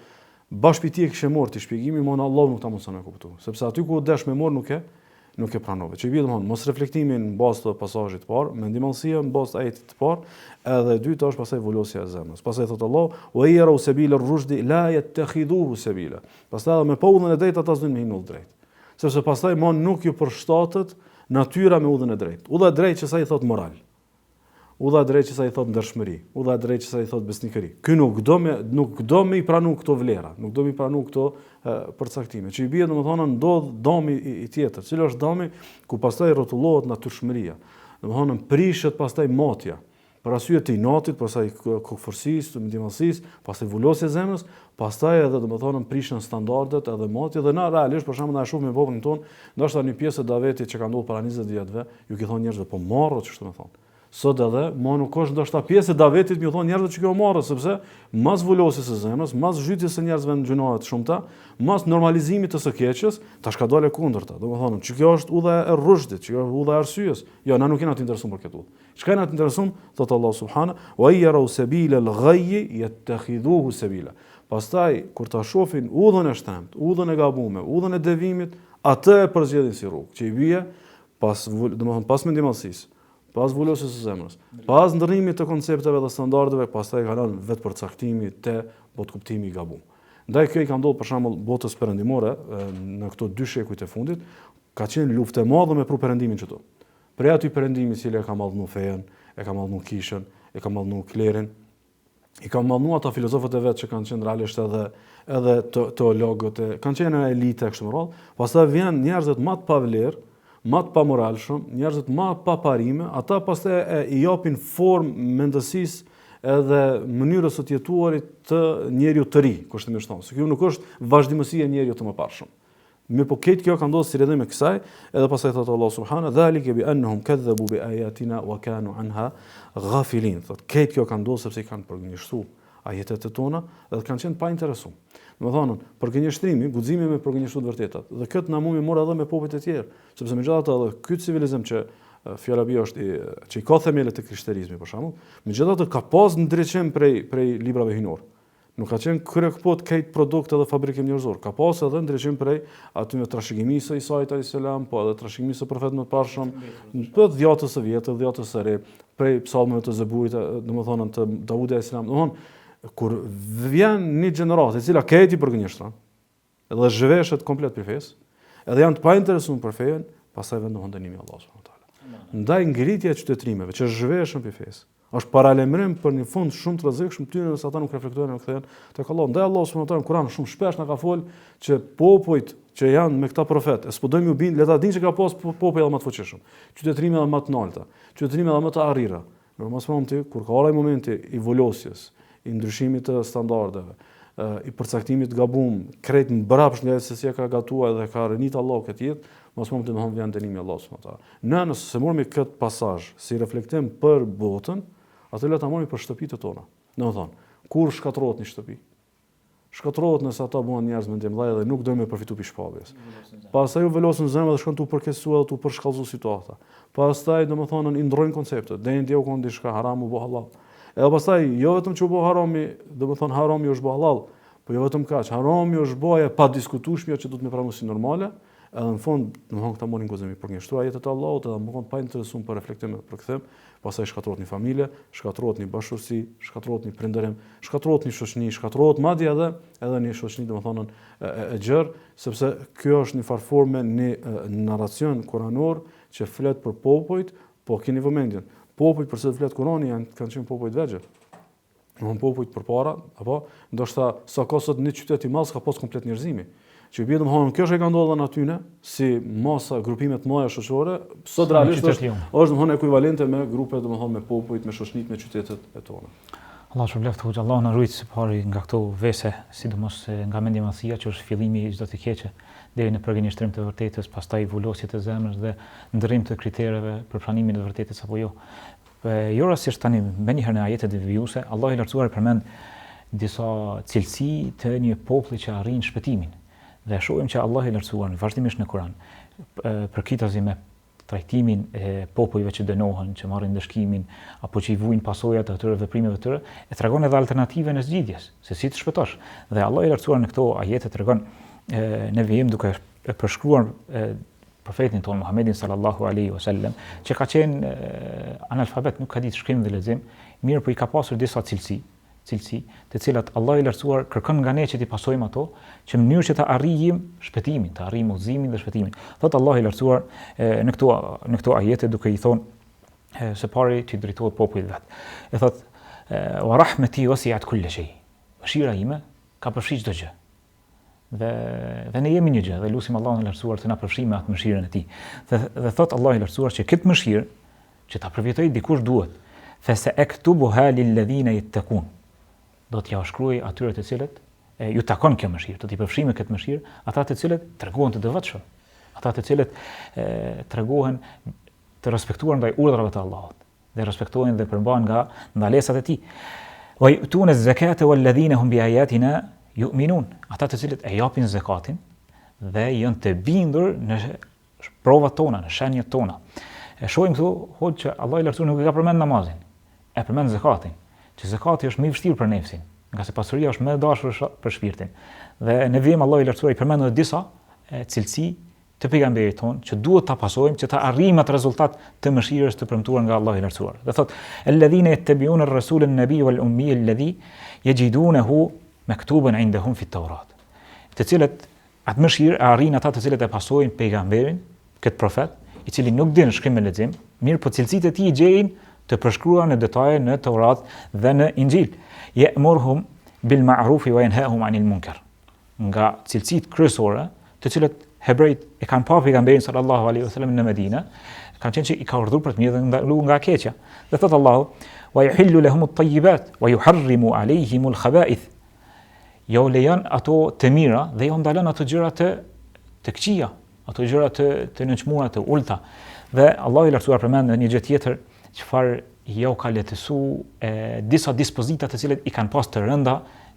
bashkë ti e kishe marrë ti shpjegimi, mon Allah nuk ta mundson e kuptu. Sepse aty ku desh me marrë nuk e pranove. Që i bie domthon mos reflektimi në bazë të pasazhit të parë, mendimallësia në bazë të ajetit të parë, edhe e dyta është pastaj vulosja e zemrës. Pastaj thot Allah: "Wa yara sabila ar-rushdi la yattakhidhuhu sabila." Pastaj me udhën e drejtë ata s'dojnë me hinu drejt. Sepse pastaj nuk ju përshtatet natyra me udhën e drejtë. Udha e drejtë që sa i thot moral. Udha e drejtë që sa i thot ndershmëri, udha e drejtë që sa i thot besnikëri. Ky nuk do me i pranu këto vlera, nuk do me i pranu këto përcaktime. Që i bie domethënë ndodh dëmi i tjetër. Cili është dëmi ku pastaj rrotullohet natyrshmëria. Domethënë prishet pastaj motja. Për arsye të inatit, për asaj kokëforcisë, të mendimallësisë, pastaj vulosja e zemrës, pastaj edhe domethënë prishën standardet edhe motja dhe na realisht për shembull na shohim me popullin ton, ndoshta një pjesë e davetit që ka ndodhur para 20 vjetëve, ju ki thonë njerëzve po marrë çështën e thonë. Sot edhe nuk është ndoshta pjesë e davetit më thonë njerëzve që kjo marrë, sepse mas vulosjes së zemrës, mas zhytjes së njerëzve në gjinoa të shumta, mas normalizimit të së keqes, tash ka dalë kundërta. Domethënë, që kjo është udha e rushdit, që kjo është udha e arsyes. Jo, na nuk jena të interesuar për këtë udhë. Çka na të intereson, thot Allah subhanahu wa yara sabila al-ghayy yattakhidhuhu sabila. Pastaj kur ta shohin udhën e shtrenjtë, udhën e gabuar, udhën e devimit, atë e përzgjedhin si rrugë. Që i bie domethënë pas mendimallësisë, pas vulosjes së zemrës, pas ndërrimit të koncepteve dhe standardeve, pastaj kalon vetë përcaktimi te botkuptimi i gabuar. Ndaj kjo i ka ndodhur për shembull botës perëndimore në këto 2 shekujt e fundit, ka qenë luftë e madhe me perëndimin çto. Prej aty perëndimi i cili e ka mallnu fen, e ka mallnu kishën, e ka mallnu klerin, i ka mallnu ata filozofët e vet që kanë qenë realisht edhe teologët, kanë qenë elite kështu me radhë. Pastaj vjen njerëzit më të pavlerë, më të pamoralshëm, njerëzit më pa parime, ata pastaj i japin formë mendësisë edhe mënyrës së jetuarit të njeriu të ri, kushtimisht thonë. Se kjo nuk është vazhdimësia e njeriu të mëparshëm. Mirë po këtë kjo ka ndodhur si rrjedhim e kësaj, edhe pastaj thot Allah subhanahu dhalika bi annahum kadhabu bi ayatina wa kanu anha ghafilin. Thot këtë kjo ka ndodhur sepse kanë përgënjeshtuar ajetet tona dhe kanë qenë pa interesuar. Domethënë, përgënjeshtrimi, guximi me përgënjeshtuar të vërtetat. Dhe këtë na mund të morë edhe me popujt e tjerë, sepse megjithatë edhe ky civilizëm që fjala bie është që i ka themelet e krishterizmit për shembull, megjithatë ka pas ndriçim prej librave hyjnor. Nuk ka qenë kryekpot këtë produkte dhe fabrikim njerëzor. Ka pas edhe ndriçim prej aty me trashëgimisë së Isait alayhis salam, po edhe trashëgimisë së profetit më të parshëm, po dhjatës së vjetër, dhjatës së re, prej psallmeve të Zeburit, domethënë të Davudit alayhis salam. Domethënë kur vjen një gjeneratë e cila këti përgënjeshtron, edhe zhveshet komplet për fesë, edhe janë të pa interesuar për fejen, pastaj vendohen dënimi i Allahut subhanahu wa taala. Ndaj ngritja e qytetërimeve që zhveshën për fesë, është paralajmërim për një fund shumë të rrezikshëm tyre nëse ata nuk reflektojnë në kthehen tek Allah. Ndaj Allahu subhanahu wa taala në Kur'an shumë shpesh na ka fol që popujt që janë me këta profet, s'po dojmë u bind, le ta dinë që ka pas popull edhe më të fuqishëm, qytetërime edhe më të larta, qytetërime edhe më të arrira. Por mos momenti kur ka ardhur momenti i vulosjes, i ndryshimit të standardeve, i përcaktimit të gabuar, krejt mbrapsht nga se si ka gatuar dhe ka rënit Allahu këtë jetë, mos mund të mohon vjen dënimi i Allahut subhanahu wa taala. Nëse se morëm këtë pasazh si reflektim për botën, atë le ta marrim për shtëpitë tona. Domethënë, kur shkatërrohet një shtëpi? Shkatërrohet nëse ata bëhen njerëz me ndjenjë dhe nuk dojmë me përfitu pi shpalljes. Pastaj u velosin zemra dhe shkon tu përkesuar tu përshkallëzu situata. Pastaj domethënë i ndrojnë konceptet, deri ndjeu kon diçka haram u bë halal. Edhe pastaj jo vetëm që u bë harami, domethënë harami është bë halal, po jo vetëm kaq, harami është bëje pa diskutueshme që duhet me pranuar si normale. Edhe në fund, domethënë këta morin gozimi për ngjeshtuar ajetet e Allahut, edhe më kon pa interesuar për reflektim për kthem, pastaj shkatërrohet një familje, shkatërrohet një bashkësi, shkatërrohet një prindërim, shkatërrohet një shoqëni, shkatërrohet madje edhe një shoqëni domethënë e gjerë, sepse kjo është një farforme një narracion kuranor që flet për popujt, po keni vëmendjen. Popujt përse flet Kurani kanë qenë popujt vegjël. Domthon popujt përpara, apo ndoshta sa ka sot një qytet i madh ka pas komplet njerëzimi. Që bie domthon kjo është e ka ndodhur aty në si masa grupime të mëdha shoqërore, sot realisht është domthon ekuivalente me grupe domthon me popujt, me shoqënitë, me qytetet e tona. Allah shpëlbeft hoxha, Allah na ruaj së pari nga këto vese, sidomos nga mendimallësia që është fillimi i çdo të keqe, deri në përgënjeshtrim të vërtetës, pastaj vulosje të zemrës dhe ndërrim të kritereve për pranimin e vërtetës apo jo. Jo rastisht tani më njëherë në ajetet e vijuese, Allahu i Lartësuar përmend disa cilësi të një populli që arrin shpëtimin. Dhe shohim që Allahu i Lartësuar vazhdimisht në Kur'an përkitazi me trajtimin e popujve që dënohen, që marrin dëshkimin, apo që i vujnë pasojat e atyre veprimeve të tyre, e tregon edhe alternativën e zgjidhjes, se si të shpëtosh. Dhe Allahu i Lartësuar në këto ajete tregon në vijim duke përshkruar profetin ton Muhammedin sallallahu alaihi wasallam, që ka qenë analfabet, nuk ka ditë shkrim dhe lexim, mirë po i ka pasur disa cilësi, të cilat Allahu i Lartësuar kërkon nga ne që t'i pasojmë ato, që në mënyrë që të arrijim shpëtimin, të arrijim udhëzimin dhe shpëtimin. Thot Allahu i Lartësuar në këto ajete duke i thonë së pari që i drejtohet popullit vet. E thot wa rahmeti wasi'at kulli shay. Mëshira ime ka përfshi çdo gjë. Dhe ne jemi një gjë, dhe lutim Allahun e Lartësuar të na përfshijë me atë mëshirën e tij. Dhe thot Allahu i Lartësuar që këtë mëshirë që ta përfitojë dikush duhet fa sa'aktubuha lil ladhina yattaqun. Do t'ja shkruaj atyre të cilët ju takon kjo mëshirë, do t'i përfshijë me këtë mëshirë, ata të cilët tregohen të devotshëm, ata të cilët tregohen të respektuar ndaj urdhrave të Allahut dhe respektojnë dhe përmbahen nga ndalesat e tij. Wa yu'tuna az-zakata wal ladhina hum bi ayatina yu'minun. Ata të cilët e japin zakatin dhe janë të bindur në provat tona, në shenjat tona. E shohim këtu që Allahu i Lartësuar nuk e ka përmend namazin, e përmend zakatin. Që zakati është më i vështirë për nefsin, nga se pasuria është më e dashur për shpirtin. Dhe në vijim Allahu i Lartësuar i përmend edhe disa cilësi të pejgamberit ton që duhet ta pasojmë që ta arrijmë atë rezultat të mëshirës të premtuar nga Allahu i Lartësuar. Dhe thot: "Alladhina yattabi'una ar-rasula an-nabiyya wal-ummiy alladhi yajidunahu maktuban 'indahum fi at-Tawrat." Të cilët atë mëshirë arrin ata të cilët e pasojnë pejgamberin, këtë profet, i cili nuk din shkrim e lexim, mirë po cilësitë e tij gjejnë të përshkruar në detaje në Taurat dhe në Injil. Ya'muruhum bil ma'ruf wa yanhahum 'anil munkar. Nga cilësitë kryesore, të cilat hebrejt e kanë pa pejgamberin sallallahu alaihi wasallam në Medinë, kanë qenë që i ka urdhëruar për të mirë dhe ndaluar nga keqja. Dhe thot Allahu: "Wa yuhillu lahum at-tayyibat wa yuharrimu 'alayhim al-khaba'ith." Jo lejon ato të mira dhe jo ndalon ato gjëra të këqija, ato gjëra të nënçmuara, të ulta. Dhe Allahu i Lartësuar përmend në një gjë tjetër çfarë jo ka lehtësuar disa dispozita të cilet i kanë pas të rënda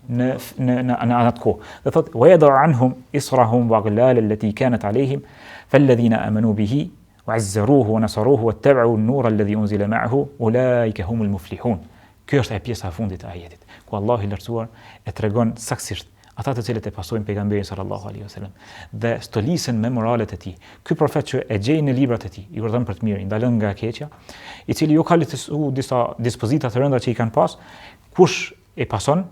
në atë kohë. Dhe thot: "Wa yad'u anhum israhum wa aghlal allati kanat alayhim falladhina amanu bihi wa 'azzaruhu wa nasaruhu wattaba'u an-nura alladhi unzila ma'ahu ulaika humul muflihun." Kjo është pjesa e fundit e ajetit, ku Allahu i Lartësuar e tregon saktësisht ata të cilët e pasojnë pejgamberin sallallahu alaihi wasallam dhe stolisen me moralet e tij. Ky profet që e gjejnë në librat e tij, i urdhon për të mirë, i ndalon nga keqja, i cili jo ka lehtësuar disa dispozita të rënda që i kanë pas, kush e pason,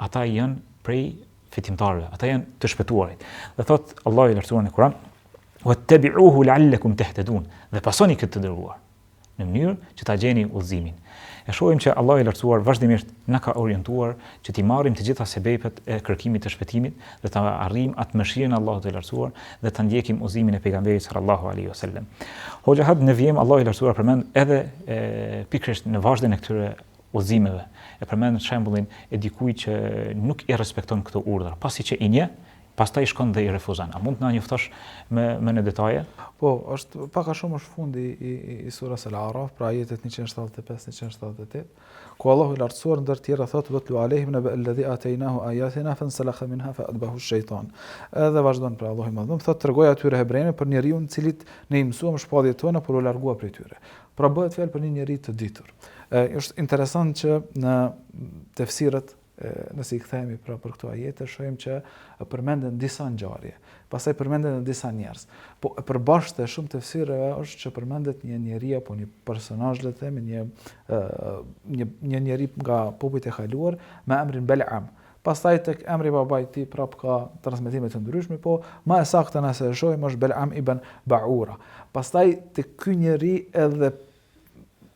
ata janë prej fitimtarëve, ata janë të shpëtuarit. Dhe thot Allahu i Lartësuar në Kur'an: "Wattabi'uhu la'allakum tahtadun." Dhe pasoni këtë të dërguar në mënyrë që ta gjeni udhëzimin. E shohim që Allahu i Lartësuar vazhdimisht na ka orientuar që t'i marrim të gjitha sebepet e kërkimit të shpëtimit dhe ta arrijmë atë mëshirën e Allahut të Lartësuar dhe ta ndjekim udhëzimin e pejgamberit sallallahu alaihi wasallam. Hoxha had në vijim Allahu i Lartësuar përmend edhe pikërisht në vazhdimin e këtyre udhëzimeve. E përmend shembullin e dikujt që nuk i respekton këto urdhra, pasi që i njeh, pastaj shkon dhe i refuzon. A mund të na njoftosh me në detaje? Po, është pak a shumë është fundi i surës Al-A'raf, pra ajetet 175-178, ku Allahu i Lartësuar ndër tjera thotë: "Watlu alehim naba alladhi ataynahu ayatina fansalakha minha fa'adbahu ash-shaytan." Edhe vazhdon pra Allahu i Madhëm thotë tregoj atyre hebrejve për njeriu i cili ne i mësuam shpalljet tona por u largua prej tyre. Pra bëhet fjalë për një njerëz të ditur. Është interesant që në tefsirët nëse i kthehemi pra për këto ajete, shohim që përmenden disa ngjarje, pastaj përmenden edhe disa njerëz. Po e përbashkët e shumë tefsireve është që përmendet një njeri apo një personazh, le të themi, një njeri nga popujt e kaluar me emrin Bel'am. Pastaj tek emri i babait të tij prap ka transmetime të ndryshme, po më e saktë nëse e shohim është Bel'am ibn Ba'ura. Pastaj tek ky njeri edhe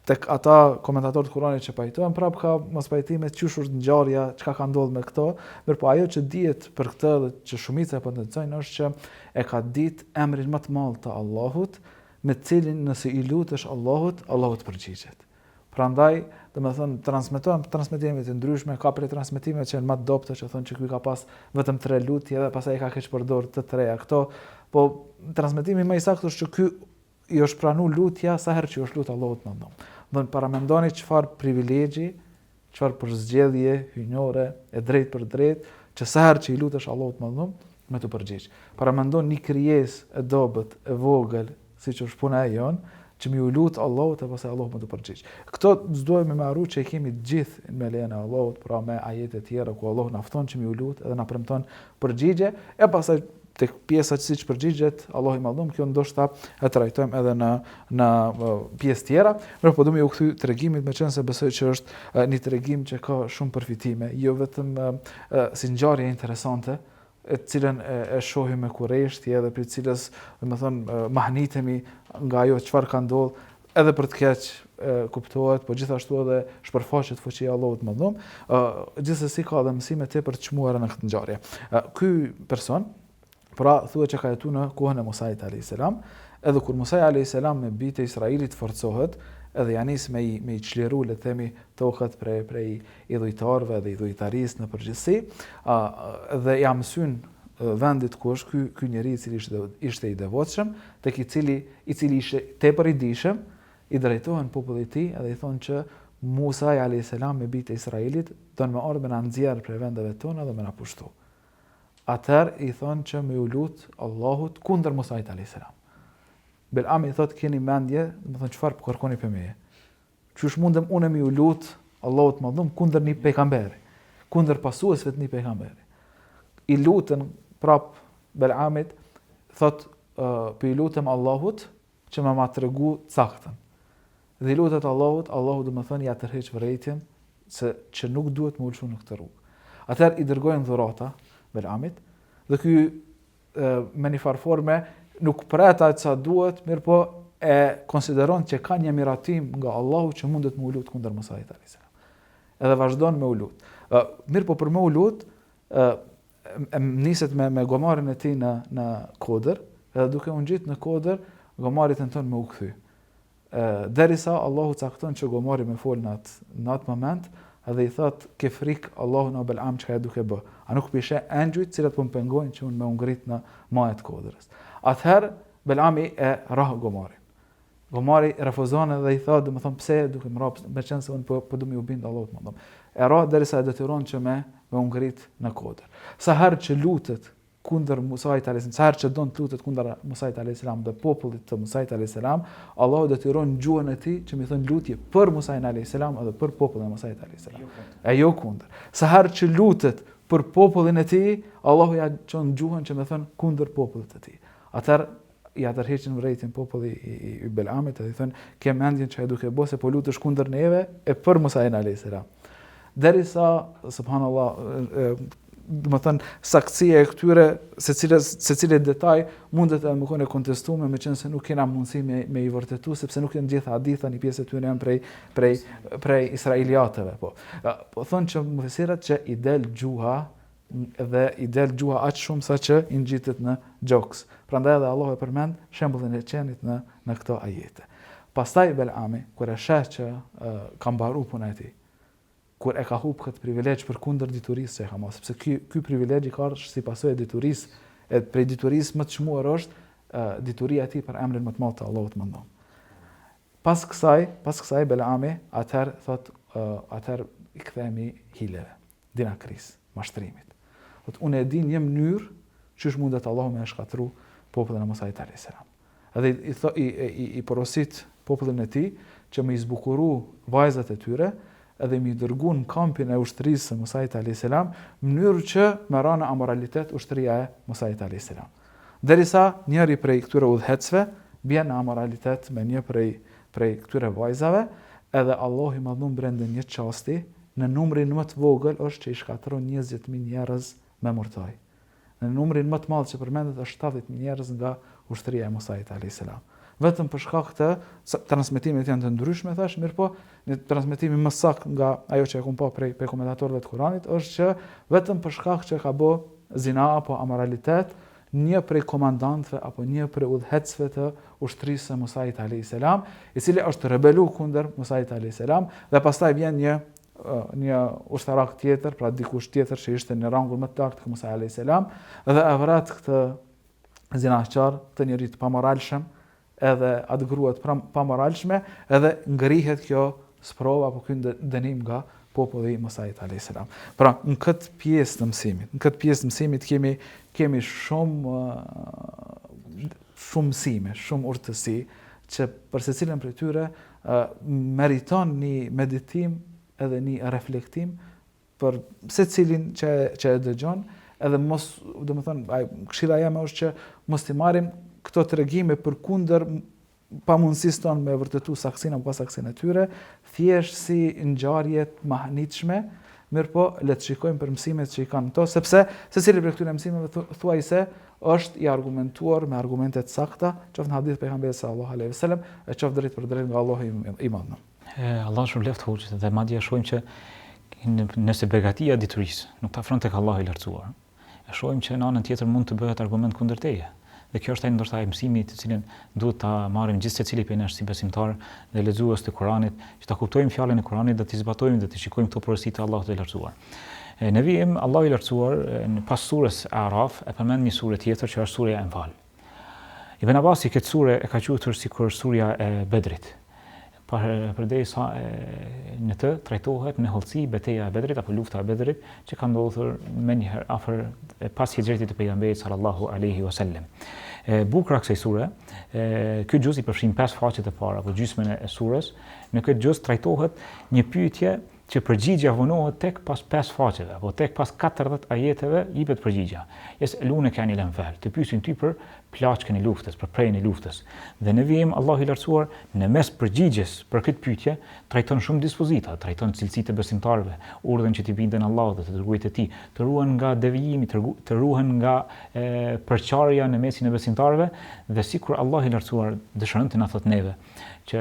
tek ata komentatorët Kuranit që pajtojnë, prap ka mos pajtime çysh është ngjarja, çka ka ndodhur me këto, mirëpo ajo që dihet për këtë dhe që shumica e potencojnë është që e ka ditë emrin më të madh të Allahut, me cilin nëse i lutesh Allahut, Allahu të përgjigjet. Prandaj, domethënë transmetime të ndryshme, ka prej transmetimeve që janë më të dobta që thonë që ky ka pas vetëm 3 lutje dhe pastaj ka keq përdor të treja këto, po transmetimi më i saktë është që ky i është pranuar lutja sa herë që është lutur Allahut më ndom. Do të paramendoni çfarë privilegji, çfarë përzgjedhje hyjnore e drejt për drejt, që sa herë që i lutesh Allahut Madhum me të përgjigj. Paramendon një krijesë e dobët, e vogël, siç është puna e jon, që mi u lut Allahut e pastaj Allahu më të përgjigj. Këto s'duhet me marru që i kemi të gjithë me lejen e Allahut, pra me ajete tjera ku Allahu na fton që mi u lut edhe na premton përgjigje, e pastaj tek pjesa që siç përgjigjet Allahu i Madhum, kjo ndoshta e trajtojmë edhe në pjesë tjera, por po do më u kthy tregimit, meqense besoj që është një tregim që ka shumë përfitime, jo vetëm si ngjarje interesante, e cilën e shohim me kurreshtje edhe për cilës, domethënë, mahnitemi nga ajo çfarë ka ndodhur, edhe për të keq kuptohet, po gjithashtu edhe shpërfaqet fuqia e Allahut Madhum. Gjithsesi ka edhe mësime tepër të çmuara në këtë ngjarje. Ky person, pra thuhet që ka jetuar në kohën e Musait alayhis salam, edhe kur Musa alayhis salam me bijtë e Israilit forcohet, edhe ja nis me i çliru, le të themi, tokët prej idhujtarëve dhe idhujtarisë në përgjithësi, dhe ja mësyn vendit ku është ky njeri i cili ishte i devotshëm, tek i cili ishte tepër i dijshëm, i drejtohen popullit të tij edhe i thonë që Musa alayhis salam me bijtë e Israilit don me ardhmë na nxjerr prej vendeve tona dhe me na pushtu. Atëherë i thonë që me u lut Allahut kundër Musait alayhis salam. Belami i thotë keni mendje, do të thonë çfarë po kërkoni për meje? Qysh mundem unë me u lut Allahut Madhum kundër një pejgamberi, kundër pasuesve të një pejgamberi. I lutën prap Belamit, thotë po i lutem Allahut që ma tregu caktën. Dhe i lutet Allahut, Allahu do të thonë ja tërheq vërejtjen që nuk duhet më ulshu në këtë rrugë. Atëherë i dërgojnë dhurata Belamit, dhe ky me një farforme nuk preta sa duhet, mirë po e konsideron që ka një miratim nga Allahu që mundet me u lut kundër Musait alayhis salam. Edhe vazhdon me u lut. Mirë po për me u lut, niset me gomarin e tij në kodër, edhe duke u ngjit në kodër, gomari tenton me u kthy. Derisa Allahu cakton që gomari me fol në atë moment, edhe i thot ke frik Allahu në Belam çka e duke bë. A nuk pishe engjujt cilat po më pengojnë që unë me u ngrit në majë të kodrës. Atëherë Belami e rah gomarin. Gomari refuzon edhe i thotë, domethënë pse duke më rrap, meqense unë po do më u bind Allahut Madhum. E rah derisa e detyron që me u ngrit në kodër. Sa herë që lutet kundër Musait alayhis salam, sa herë që don të lutet kundër Musait alayhis salam dhe popullit të Musait alayhis salam, Allahu detyron gjuhën e tij që më thon lutje për Musain alayhis salam edhe për popullin e Musait alayhis salam. E jo kundër. Sa herë që lutet për popullin e tij, Allahu ja çon gjuhën që më thon kundër popullit të tij. Atëherë ja tërheqin vërejtin populli i Belamit dhe i thënë ke mendjen që e duke bë se po lutesh kundër neve e për Musain alayhis salam. Derisa subhanallahu, do të thënë saktësia e këtyre secili detaj mundet edhe më kone kontestuar, meqense nuk kena mundësi me i vërtetu, sepse nuk janë gjitha haditha, një pjesë e tyre janë prej israeliatëve. Po thonë që mufesirat që i del gjuha dhe i del gjuha aq shumë sa që i ngjitet në gjoks. Prandaj edhe Allahu e përmend shembullin e qenit në këto ajete. Pastaj Belami, kur e sheh që ka mbaru puna e tij, kur e ka hup këtë privilegj për kundër diturisë që e ka marrë, sepse ky privilegj i ka si pasojë e diturisë, e prej diturisë më të çmuar është dituria e tij për emrin më të madh të Allahut Madhum. Pas kësaj Belami atëherë i kthehemi hileve, dinakris, mashtrimit. Thotë unë e di një mënyrë çish mundet Allahu me shkatru popullin e Musait alayhis salam. Edhe i porosit popullin e tij që më i zbukuru vajzat e tyre, edhe mi dërgu në kampin e ushtrisë së Musait alayhis salam, mënyrë që me ra në amoralitet ushtria e Musait alayhis salam. Derisa njëri prej këtyre udhëhecëve bjen në amoralitet me një prej këtyre vajzave, edhe Allahu i Madhum brenda një çasti, në numrin më të vogël është që i shkatron 20.000 njerëz me murtaj. Në numrin më të madh që përmendet është 70.000 njerëz nga ushtria e Musait alayhis salam. Vetëm për shkak të transmetimet janë të ndryshme, thash, mirë po, një transmetimi më saktë nga ajo që e kam pa prej komentatorëve të Kuranit është që vetëm për shkak që ka bë zina apo amoralitet një prej komandantëve apo një prej udhëhecëve të ushtrisë së Musait alayhis salam, i cili është rebelu kundër Musait alayhis salam, dhe pastaj vjen një ushtarak tjetër, pra dikush tjetër që ishte në rangull më të lartë të Musa alayhis salam, dhe e vret këtë zinaqar, këtë njeri të pamoralshëm, edhe atë gruat pa moralshme, edhe ngrihet kjo sprova apo ky dënim nga populli i Musait alayhis salam. Pra, në këtë pjesë të mësimit, kemi shumë mësime, shumë urtësi që për secilin prej tyre meriton një meditim edhe një reflektim për secilin që e dëgjon, edhe mos, këshilla jeme është që mos t'i marrim këto tregime përkundër pamundësisë tonë me vërtetu saksinë apo saksinë e tyre, thjesht si ngjarje të mahnitshme, mirë po le të shikojmë për mësimet që i kanë to, sepse secili prej këtyre mësimeve thuajse është i argumentuar me argumente të sakta, qoftë në hadith pejgamberit sallallahu alaihi wasallam, e qoftë drejt për drejt nga Allahu i Madhëm. Allah shumë left hoqët dhe madje shohim që nëse begatia diturisë nuk ta afron tek Allahu i lartësuar, e shohim që në anën tjetër mund të bëhet argument kundër teje. Dhe kjo është ai ndoshta ai mësimi të cilin duhet ta marrim gjithë secili prej nesh si besimtar dhe lexues të Kuranit, që ta kuptojmë fjalën e Kuranit dhe të zbatojmë dhe të shikojmë këto porosi të Allahut të lartësuar. Në vijim Allahu i lartësuar në pas surës Araf e përmend një sure tjetër që është surja Anfal. Ibn Abbasi këtë sure e ka quajtur sikur surja e Bedrit. Përderisa në të trajtohet në hollësi betejë e Bedrit apo lufta e Bedrit që ka ndodhur menjëherë afër pas hijretit të pejgamberit sallallahu alaihi wasallam. Bukra kësaj sure, ky xhuz i përfshin 5 faqet e para apo gjysmën e surës. Në këtë xhuz trajtohet një pyetje që përgjigja vonohet tek pas 5 faqeve apo tek pas 40 ajeteve jepet përgjigja. Yes'alunaka 'anil anfal, të pyesin ty për plaçkën e luftës, për prejën e luftës. Dhe në vijim Allahu i lartësuar në mes përgjigjes për këtë pyetje trajton shumë dispozita, trajton cilësitë e besimtarëve, urdhën që t'i bindën Allahut dhe të dërguarit e tij, të ruhen nga devijimi, të ruhen nga përçarja në mesin e besimtarëve, dhe sikur Allahu i lartësuar dëshiron të na thotë neve që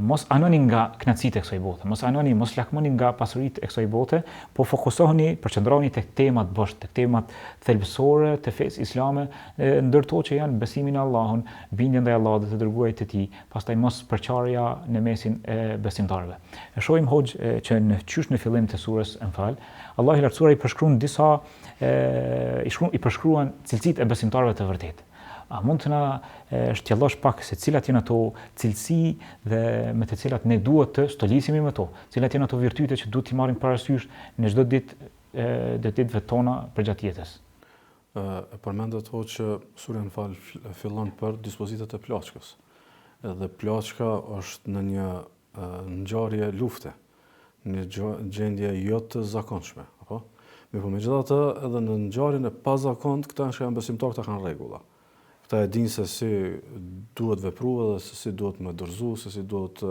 mos anoni nga kënaqësitë e kësaj bote, mos lakmoni nga pasuritë e kësaj bote, po fokusohuni, përqendrohuni tek temat boshtë, tek temat thelbësore të fesë islame, ndërto që janë besimi në Allahun, bindja ndaj Allahut dhe të dërguarit të tij, pastaj mos përçarja në mesin e besimtarëve. E shohim hoxh që në fillim të surës Anfal, Allahu i lartësuar i përshkruan disa i përshkruan cilësitë e besimtarëve të vërtetë. A mund të na shtjellosh pak se cilat janë ato cilësi dhe me të cilat ne duhet të stolisemi me to, cilat janë ato virtyte që duhet t'i marrim parasysh në çdo ditëve tona përgjatë jetës? Përmendet që surja Anfal fillon për dispozitat e plaçkës. Dhe plaçka është në një ngjarje lufte, në gjendje jo të zakonshme, apo? Mirë, megjithatë, edhe në ngjarjen e pazakontë këta që janë besimtarë këta kanë rregulla. Këta e dinë se si duhet vepru dhe se si duhet me dorëzu, se si duhet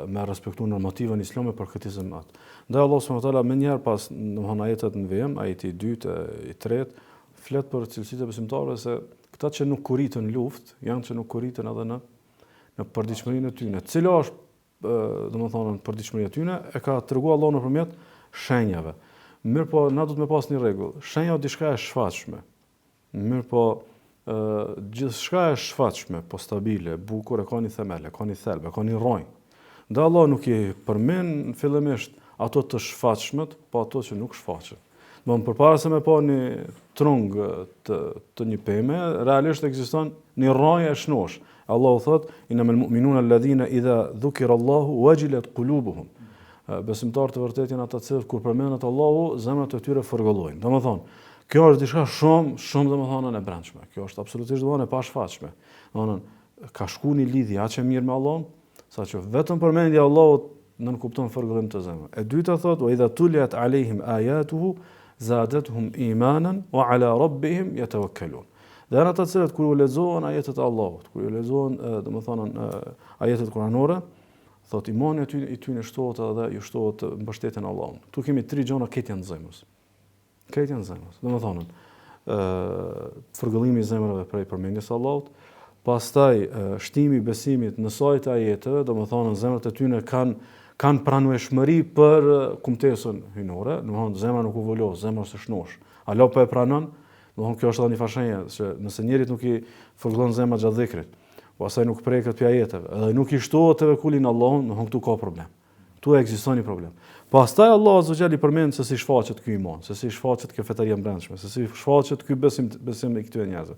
me respektu normativën islame për këtë zemat. Ndaj Allah s.w.t. me njerë pas në ajetet në vijim, ajeti i 2 i 3, flet për cilësitë e besimtarëve se këta që nuk kuritën luft, janë që nuk kuritën edhe në përditshmërinë e tyre. Cila është domethënë përditshmëria e tyre e ka treguar Allahu nëpërmjet shenjave. Mirë po, na duhet me pas një rregull. Shenja diçka e shfaqshme. Mirë po, gjithçka e shfaqshme, po stabile, bukur, e ka një themel, e ka një thelb, e ka një rrojnë. Dhe Allah nuk i përmend fillimisht ato të shfaqshmet, po ato që nuk shfaqen. Domthonë përpara se me pa një trung të një peme, realisht ekziston një rrojë e shnosh. Allahu thot: "Innamal mu'minuna alladhina idha dhukira Allahu wajilat qulubuhum." Besimtarët e vërtetë janë ata që kur përmendet Allahu, zemrat e tyre forgollojnë. Domethënë, kjo është diçka shumë domethënë e brendshme. Kjo është absolutisht domethënë e pashfaqshme. Domethënë ka shku një lidhje aq e mirë me Allahun, saqë vetëm përmendja e Allahut nën kupton forgollim të zemrës. E dyta thotë: "Wa idha tuliyat alehim ayatuhu zadatuhum imanan wa ala rabbihim yatawakkalun." Dhe janë ata që kur u lexohen ajetet e Allahut, kur u lexohen domethënë ajetet kuranore, thotë imani i tyre shtohet edhe ju shtohet mbështetjen e Allahut. Ktu kemi 3 gjëra këtë janë zemrës. Këtë janë zemrës. Domethënë forgollimi i zemrave prej përmendjes së Allahut, pastaj shtimi i besimit në sajt e ajeteve, domethënë zemrat e tyre kanë pranueshmëri për kumtesën hynore, domethënë zemra nuk u volo, zemra së shnosh. Allah po e pranon, domethënë kjo është edhe një fashenje se nëse njerit nuk i forgollon zemra gjatë dhikrit, pastaj nuk preket pi ajeteve, edhe nuk i shtohet te vekulin Allahun, domethënë këtu ka problem. Tu ekziston një problem. Pastaj Allah azza wa jalla i përmend se si shfaqet ky iman, se si shfaqet kjo fetaria brendshme, se si shfaqet ky besim i këtyre njerëzve.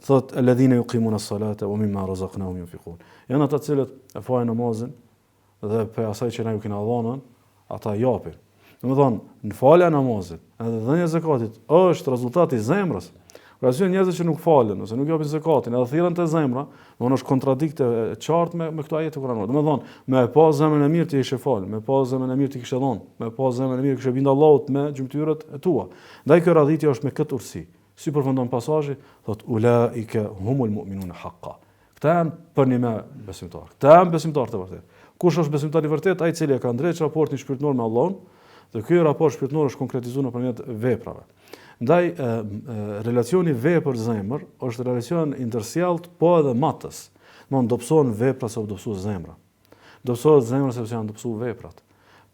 Thot alladhina yuqimuna as-salata wa mimma razaqnahum yunfiqun. Janë ata të cilët e fajin namazin dhe për asaj që na ju kena dhënë, ata japin. Domethënë, në falja e namazit, edhe dhënia e zakatit është rezultati i zemrës. Pra ajo njerëz që nuk falen ose nuk japin zakatin, edhe thirrën te zemra, domethënë është kontradikte e qartë me këto ajete kuranore. Domethënë, me pa zemrën e mirë ti ishe fal, me pa zemrën e mirë ti kishe dhënë, me pa zemrën e mirë kishe bind Allahut me gjymtyrët e tua. Ndaj kjo radhitje është me këtë urtësi. Si përfundon pasazhi, thot ulaika humul mu'minuna haqqan. Këta janë për një me besimtar. Këta janë besimtar të vërtet. Kush është besimtar i vërtet? Ai i cili ka ndreq raportin shpirtëror me Allahun, dhe ky raport shpirtëror është konkretizuar nëpërmjet veprave. Ndaj relacioni vepër-zemër është relacion intersjellët, po edhe matës. Domthonë dobësohen veprat se u dobësua zemra. Dobësohet zemra sepse janë dobësuar veprat.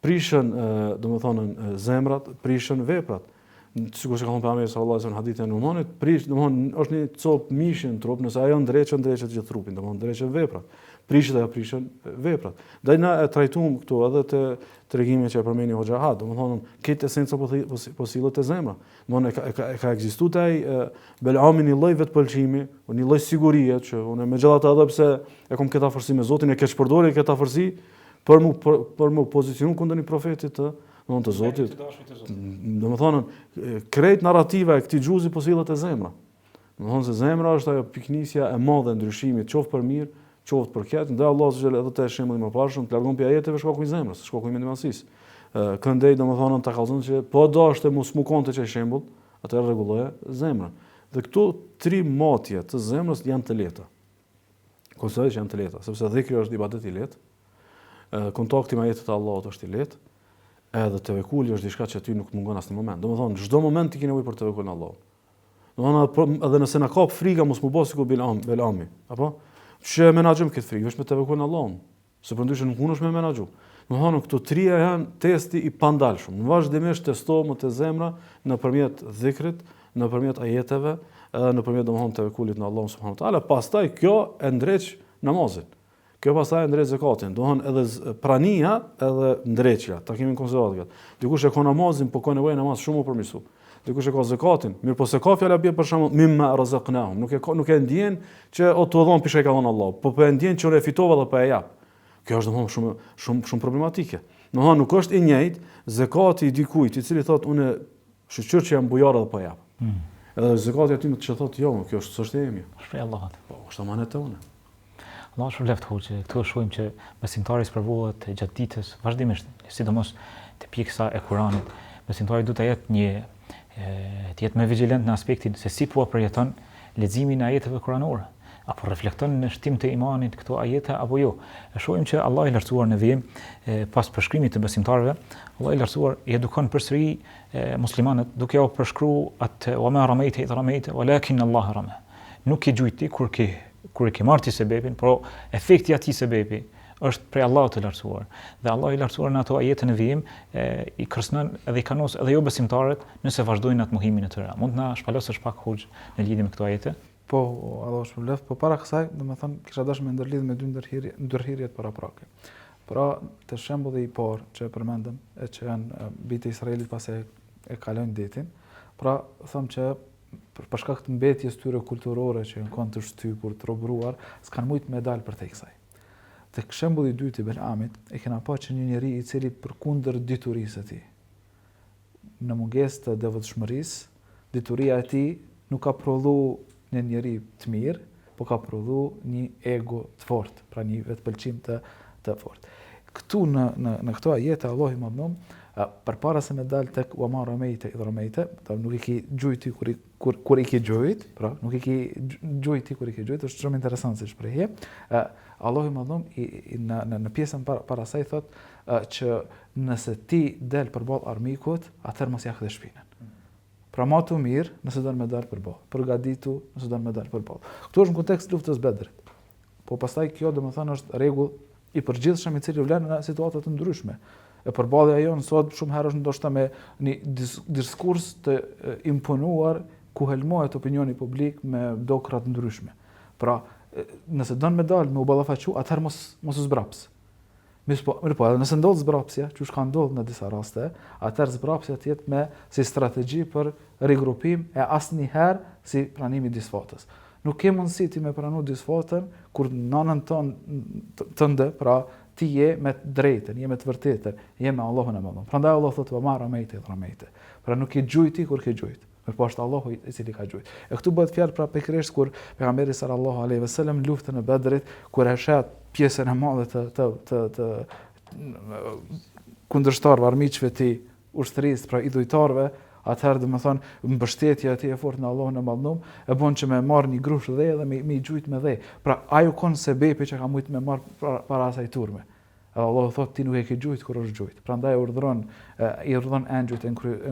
Prishën domethënë zemrat, prishën veprat. Sikur që ka thënë pejgamberi sallallahu alajhi wasallam në hadithin e Numanit, domthonë është një copë mishi në trup, nëse ajo ndreqet gjithë trupin, domthonë ndreqet veprat. Prishet ajo prishën veprat. Ndaj na e trajtuam këtu edhe te tregimi që e përmeni Hoxha Ahad, domethënë këtë esenca po sillet te zemra. Domthonë ka ekzistuar ai Belami një lloj vetpëlqimi, një lloj sigurie që unë megjithatë edhe pse e kam këtë afërsi me Zotin, e keq përdorur këtë afërsi për mu pozicionu kundër një profetit të Zotit. Domethënë krejt narrativa e këtij xhuzi po sillet te zemra. Domethënë se zemra është ajo piknisja e madhe e ndryshimit, qoftë për mirë, qoftë për keq. Ndaj Allahu subhanahu wa taala edhe te shembulli më parë të largon pi ajeteve shkaku i zemrës, shkaku i mendimësisë. Këndej domethënë ta kallzon se po dashte mos mu konte çaj shembull, atë rregulloje zemrën. Dhe këto tri matje të zemrës janë të lehta. Konsideroj që janë të lehta, sepse dhikri është ibadet i lehtë. Kontakti me ajetet e Allahut është i lehtë. Edhe tevekuli është diçka që ty nuk mungon asnjë moment. Domethënë çdo moment ti ke nevojë për tevekul në Allah. Domethënë edhe nëse na kap frika mos mu bëj sikur Belami, apo? Që menaxhojmë këtë frikë, vetëm me tevekul në Allah. Se përndryshe nuk mundesh me menaxhu. Domethënë këto trija janë testi i pandalshëm. Në vazhdimisht testohet te zemra nëpërmjet dhikrit, nëpërmjet ajeteve, edhe nëpërmjet domethënë tevekulit në Allah subhanahu wa taala. Pastaj kjo e ndreq namazin. Kjo pastaj e ndreq zakatin. Domethënë edhe prania edhe ndreqja, ta kemi në konsiderat. Dikush e ka namazin, po ka nevojë namaz shumë më përmirësu. Dikush e ka zakatin, mirë po se ka fjala bie për shembull mimma razaqnahum, nuk e ndjen që o tu dhon pishë ka dhënë Allah, po e ndjen që e fitova dhe po e jap. Kjo është domosdoshmë shumë problematike. Domethënë nuk është i njëjtë zakati i dikujt i cili thotë unë shoqër që jam bujar dhe po jap. Edhe zakati aty më të thotë jo, kjo është çështje ime. Shprej Allahut. Po, është amanet tonë. Allah shpëleft hoxhë, këtu shohim që besimtari sprovohet gjatë ditës vazhdimisht, sidomos te pjeksa e Kuranit. Besimtari duhet të jetë më vigjilent në aspektin se si po përjeton leximin e ajeteve kuranore, apo reflekton në shtim të imanit këto ajete apo jo. E shohim që Allah i lartësuar në vijim pas përshkrimit të besimtarëve, Allah i lartësuar i edukon përsëri muslimanët duke u përshkruar atë wa ma ramaita idh ramaita walakin Allah rama. Nuk i gjujti kur i ke marrë ti sebepin, por efekti i atij sebepi është prej Allahut të lartësuar. Dhe Allah i lartësuar në ato ajete në vijim i kërcënon edhe i kanos edhe jo besimtarët nëse vazhdojnë atë mohimin e tyre. Mund të na shpalosësh pak hoxh në lidhje me këto ajete? Po, Allah shpëlef, po para kësaj, domethënë kisha dashur me ndërlidh me dy ndërhyrjet paraprake. Pra, të shembulli i parë që e përmendëm, që janë bitë e Izraelit pas e kalojnë detin, pra them që për shkak të mbetjes tyre kulturore që kanë të shtypur, të robëruar, s'kan mujt me dal për te kësaj. Tek shembulli i dytë i Belamit, e kena pa që një njeri i cili përkundër diturisë së tij, në mungesë të devotshmërisë, dituria e tij nuk ka prodhu një njeri të mirë, po ka prodhu një ego të fortë, pra një vetpëlqim të fortë. Këtu në këto ajete Allah i madhnom, përpara se me dal tek wa ma ramaita idh ramaita, nuk i ke gjujti kur i ke gjujt, pra nuk i ke gjujti kur i ke gjujt, është shumë interesant si shprehje. Allah i madhnom në pjesën para saj thot që nëse ti del përballë armikut, atëherë mos ja kthe shpinën. Pra ma të mirë nëse do me dalë përballë, përgatitu nëse do me dalë përballë. Këtu është në kontekst luftës Bedrit. Po pastaj kjo domethënë është rregull i përgjithshëm i cili vlen në situata të ndryshme. E përballja jonë sot shumë herë është ndoshta me një diskurs të imponuar ku helmohet opinioni publik me dokra të ndryshme. Pra, nëse don me dalë me u ballafaqu, atëherë mos u zbraps. Mirë po, edhe nëse ndodh zbrapsja, që ka ndodhur në disa raste, atëherë zbrapsja të jetë me si strategji për rigrupim e asnjëherë si pranimi i disfatës. Nuk ke mundësi ti me pranu disfatën kur nënën tënde, pra ti je me të drejtën, je me të vërtetën, je me Allahun e Madhun. Prandaj Allah thotë wa ma ramejte idh ramejte. Pra nuk ke gjujti kur ke gjujt. Po është Allahu i cili ka gjujt. E këtu bëhet fjalë pra pikërisht kur pejgamberi sallallahu alaihi wasallam luftën e Bedrit, kur e shet pjesën e madhe të kundërshtarëve, armiqve të ushtrisë, pra idhujtarëve, atëherë domethënë mbështetja e tij e fortë në Allahun e Madhnum e bën që me marr një grush dhe edhe me gjujt me dhe. Pra ajo kon sebepi që ka mujt me marr para asaj turme. Allahu thotë ti nuk e ke gjujt kur është gjujt. Prandaj i urdhron angjujt e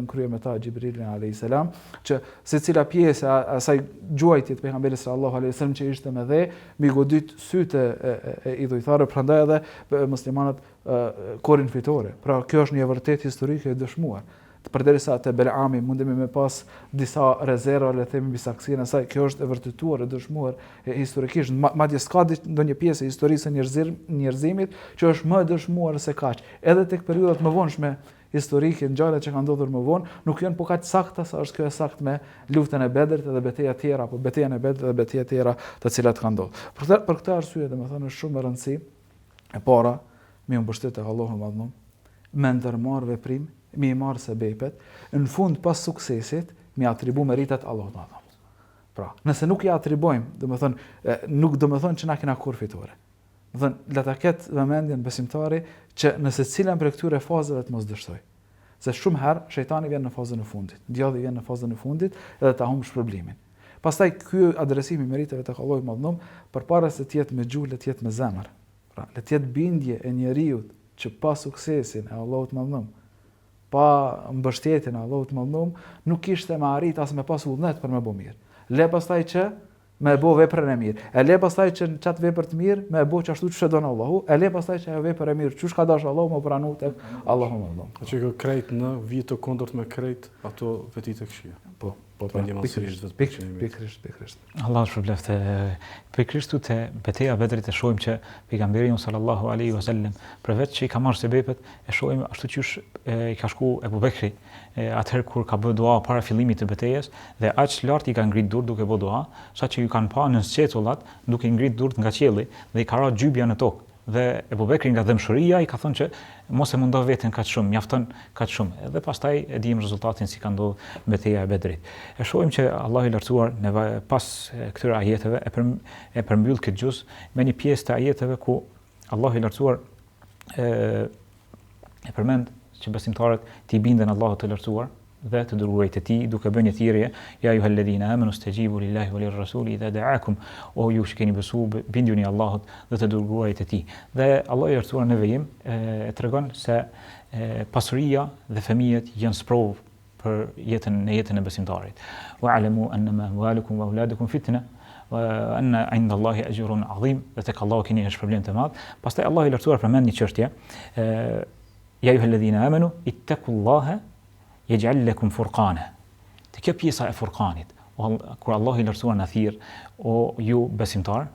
krye me ta Xhibrilin alayhis salam që secila pjesë asaj gjuajtje të pejgamberit sallallahu alaihi wasallam që ishte me dhe, mi godit sytë e idhujtarëve, prandaj edhe muslimanët korin fitore. Pra kjo është një vërtet historike e dëshmuar. Përderisa te Belami mundemi me pas disa rezerva, le themi mbi saksinë e saj, kjo është e vërtetuar e dëshmuar historikisht, madje s'ka ndonjë pjesë e historisë së njerëzimit që është më e dëshmuar se kaq. Edhe tek periudhat më vonshme historike, ngjarjet që kanë ndodhur më vonë, nuk janë po kaq sakta sa është kjo e saktë me luftën e Bedrit dhe betejë të tjera, apo betejën e Bedrit dhe betejë të tjera të cilat kanë ndodhur. Për këtë arsye, domethënë është shumë e rëndësishme e para, me mbështet tek Allahu Madhnum, me ndërmarr veprim, mi marrë sebepet, në fund pas suksesit, mi atribu meritet Allahut Madhum. Pra, nëse nuk i atribojmë, nuk do me thonë që na kena kur fitore. Le ta ketë vëmendjen besimtari që nëse cilën për këtyre fazave të mos dështoj. Se shumë herë shejtani vjen në fazën e fundit, djalli vjen në fazën e fundit edhe ta humbë shpërblimin. Pastaj ky adresimi i meriteve tek Allahu Madhum përpara se të jetë me gjuhë, le të jetë me zemër. Pra, le të jetë bindje e njeriu që pa suksesin e Allahut Madhum, pa mbështetjen e Allahut Madhum, nuk kishte me arrit as me pas vullnet për me bo mirë. Le pastaj që me bo veprën e mirë. E le pastaj që në qatë vepër të mirë me bo që ashtu që shedon Allahu. E le pastaj që ajo vepër e mirë që shka dash Allahu më pranu tek Allahu Madhum. Që kjo krejt në vitë të kondërt me krejt ato vetit e këshia. Po, pikërisht. Allah shpërbleft. Pikërisht te betejë e Bedrit e shohim që pejgamberi sallallahu alaihi wasallam përveç që i ka marrë sebepet, e shohim ashtu që i ka shku Ebu Bekri atëherë kur ka bë dua para fillimit të betejës dhe aq lart i ka ngrit durt duke bë dua, saqë ju kanë pa në sqetullat duke ngrit durt nga qielli dhe i ka ra gjybja në tokë. Dhe Ebu Bekri nga dëmshëria i ka thënë që mos e mundo veten kaq shumë, mjafton kaq shumë. Edhe pastaj e dijmë rezultatin si ka ndodhur betejë e Bedrit. E shohim që Allahu i lartësuar pas këtyre ajeteve e përmbyll këtë gjuz me një pjesë të ajeteve ku Allahu i lartësuar e përmend që besimtarët t'i binden Allahut të lartësuar dhe të dërguarit e tij duke bërë një thirrje ja ayyuhalladhina amanu stajibu lillahi wa lirrasuli idha da'akum, o ju që keni besuar binduni Allahut dhe të dërguarit e tij. Dhe Allahu i lartësuar në vejim e tregon se pasuria dhe fëmijët janë sprovë për jetën e besimtarit. Wa'lamu annama amwalukum wa auladukum fitna wa anna 'inda Allahi ajrun 'azim, dhe tek Allahu keni një shpërblim të madh. Pastaj Allahu i lartësuar përmend një çështje ja ayyuhalladhina amanu ittaqullaha yaj'al lakum furqana. Te kjo pjesa e furqanit, kur Allahu i lartësuar na thirr, o ju besimtar,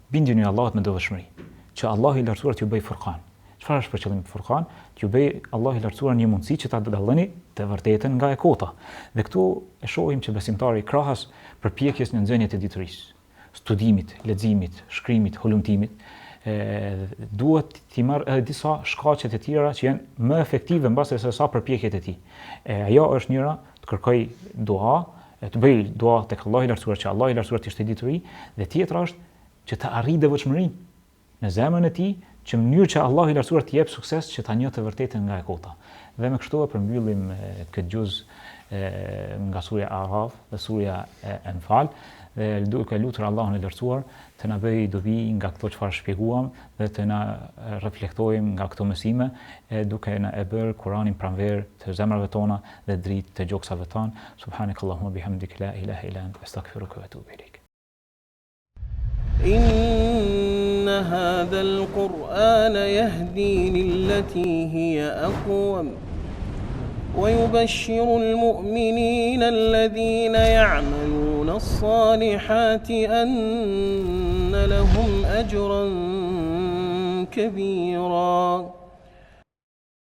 binduni Allahut me devotshmëri, që Allahu i lartësuar t'ju bëj furqan. Çfarë është për qëllim furqan? T'ju bëj Allahu i lartësuar një mundësi që ta dalloni të vërtetën nga e kota. Dhe këtu e shohim që besimtari krahas përpjekjes në nxënjet e ditërisë, studimit, leximit, shkrimit, hulumtimit, duhet t'i marrë edhe disa shkaqe të tjera që janë më efektive mbase se sa përpjekjet e tij. Ajo është njëra, të kërkoj dua, të bëj dua tek Allahu i lartësuar që Allahu i lartësuar të shtë dituri, dhe tjetra është që të arrijë devotshmërinë në zemrën e tij, që në mënyrë që Allahu i lartësuar të jep sukses që ta njohë të vërtetën nga e kota. Dhe me kështu e përmbyllim këtë gjuz nga surja Araf dhe surja Anfal, dhe duke lutur Allahun e lartësuar të na bëjë dobi nga këto çfarë shpjeguam dhe të na reflektojmë nga këto mësime duke na e bërë Kur'anin pranverë të zemrave tona dhe dritë të gjoksave tona. Subhanakallahumma bihamdika la ilaha illa anta astaghfiruka wa atubu ilaik. إن هذا القرآن يهدي للتي هي أقوم ويبشر المؤمنين الذين يعملون يعملون الصالحات أن لهم أجرا كبيرا